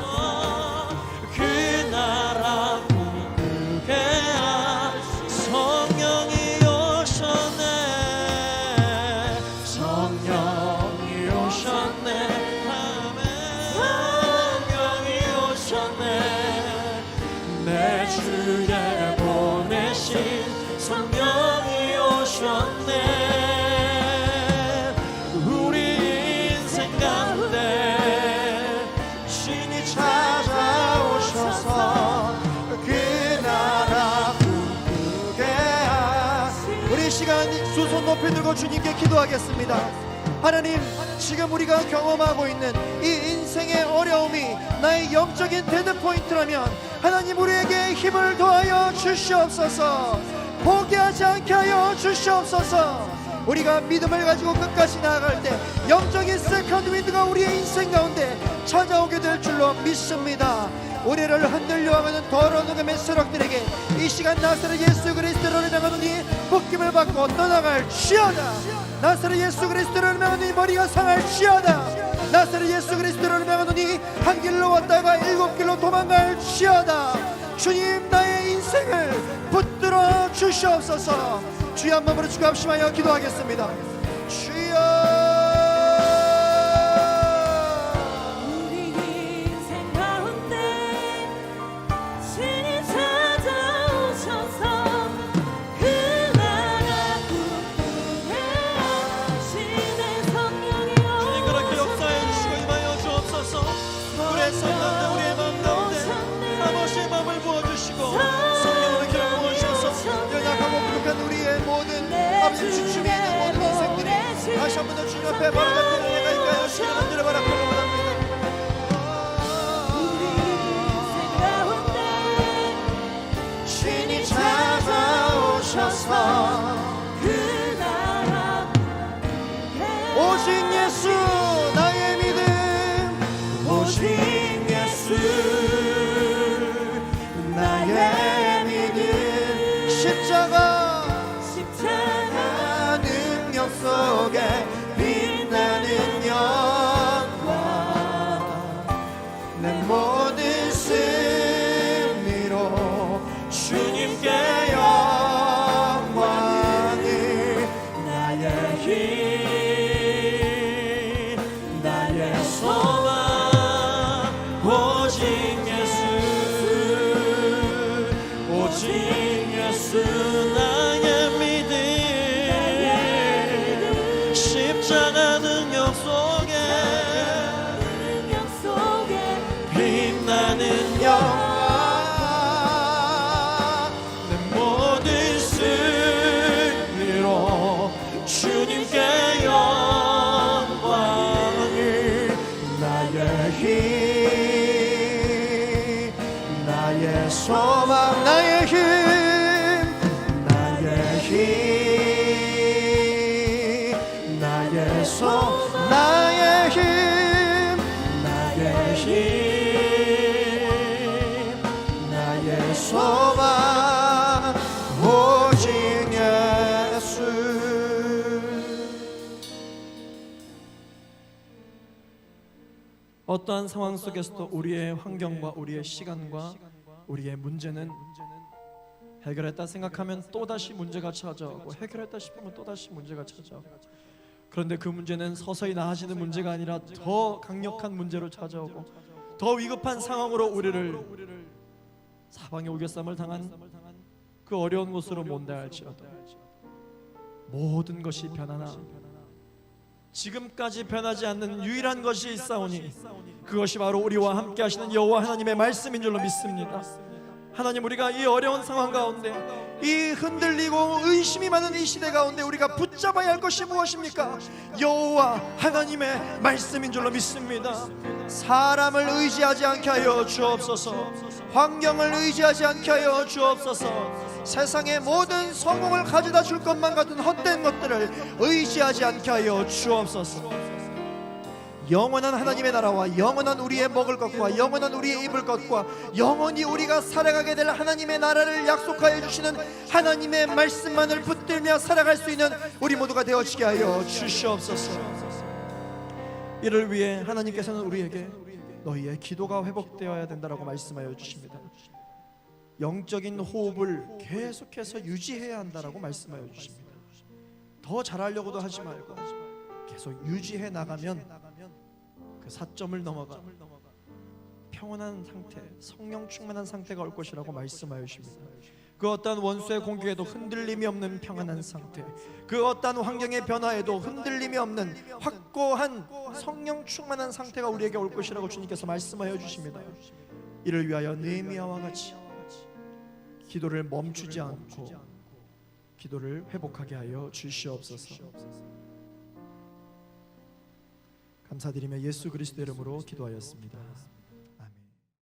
그 나라 꿈꾸게 하신 성령이 오셨네. 성령이 오셨네. 아멘. 성령이 오셨네. 내 주에 보내신 성령이 오셨네. 우리 인생 가운데 신이 찾아오셔서 그 나라 꿈꾸게 하시네. 우리 시간 두 손 높이 들고 주님께 기도하겠습니다. 하나님, 지금 우리가 경험하고 있는 이 인생의 어려움이 나의 영적인 데드포인트라면 하나님 우리에게 힘을 더하여 주시옵소서. 포기하지 않게 하여 주시옵소서. 우리가 믿음을 가지고 끝까지 나아갈 때 영적인 세컨드 윈드가 우리의 인생 가운데 찾아오게 될 줄로 믿습니다. 우리를 흔들려 하는 더러운 흑암의 세력들에게 이 시간 나사렛 예수 그리스도를 명하노니 묶임을 받고 떠나갈지어다. 나사렛 예수 그리스도를 명하노니 머리가 상할지어다. 나사렛 예수 그리스도를 명하노니 한 길로 왔다가 7길로 도망갈지어다. 주님, 나의 인생을 붙들어 주시옵소서. 주여, 한 몸으로 주고 합심하여 기도하겠습니다. 주여, 우리 인생 가운데 신이 찾아오셔서 그 나라 꿈꾸게 하시네. 성령이여 주님 그렇게 역사해 주시고 임하여 주옵소서. 우리의 삶 가운데 우리의 마음 가운데 아버지의 마음을 부어주시고 성령으로 기름 부으셔서 연약하고 부족한 우리의 모든 아버지 주춤이 있는 모든 인생들이 다시 한 번 더 주님 앞에 바로 잡히는 은혜가 있까요? 주님 앞에 바라보려 원합니다. 우리 인생 가운데 신이 찾아오셔서 그 나라 오직 예수 나의 믿음, 오직 예수 나의 믿음. 십자가 능력 속에 빛나는 영광, 내 모든 승리로 주님께 영광을. 나의 힘, 나의 소망, 오직 예수, 오직 예수 나의 믿음. 십자가 능력 속에 빛나는 영광, 내 모든 승리로 주님께 영광을. 나의 힘, 나의 소망, 나의 힘, 나의 힘, 나의 소망, 나의 힘, 나의 힘, 나의 소망, 오직 예수. 어떠한 상황 속에서도 우리의 환경과 우리의 시간과 우리의 문제는 해결했다 생각하면 또다시 문제가 찾아오고 해결했다 싶으면 또다시 문제가 찾아오고, 그런데 그 문제는 서서히 나아지는 문제가 아니라 더 강력한 문제로 찾아오고 더 위급한 상황으로 우리를 사방의 우겨쌈을 당한 그 어려운 곳으로 못다 할지라도 모든 것이 변하나 지금까지 변하지 않는 유일한 것이 있사오니 그것이 바로 우리와 함께 하시는 여호와 하나님의 말씀인 줄로 믿습니다. 하나님, 우리가 이 어려운 상황 가운데, 이 흔들리고 의심이 많은 이 시대 가운데 우리가 붙잡아야 할 것이 무엇입니까? 여호와 하나님의 말씀인 줄로 믿습니다. 사람을 의지하지 않게 하여 주옵소서. 환경을 의지하지 않게 하여 주옵소서. 세상의 모든 성공을 가져다 줄 것만 같은 헛된 것들을 의지하지 않게 하여 주옵소서. 영원한 하나님의 나라와 영원한 우리의 먹을 것과 영원한 우리의 입을 것과 영원히 우리가 살아가게 될 하나님의 나라를 약속하여 주시는 하나님의 말씀만을 붙들며 살아갈 수 있는 우리 모두가 되어지게 하여 주시옵소서. 이를 위해 하나님께서는 우리에게 너희의 기도가 회복되어야 된다라고 말씀하여 주십니다. 영적인 호흡을 계속해서 유지해야 한다라고 말씀하여 주십니다. 더 잘하려고도 하지 말고 계속 유지해 나가면 그 사점을 넘어가 평온한 상태, 성령 충만한 상태가 올 것이라고 말씀하여 주십니다. 그 어떠한 원수의 공격에도 흔들림이 없는 평안한 상태, 그 어떠한 환경의 변화에도 흔들림이 없는 확고한 성령 충만한 상태가 우리에게 올 것이라고 주님께서 말씀하여 주십니다. 이를 위하여 느헤미야와 같이 기도를 멈추지 않고 기도를 회복하게 하여 주시옵소서. 감사드리며 예수 그리스도 이름으로 기도하였습니다.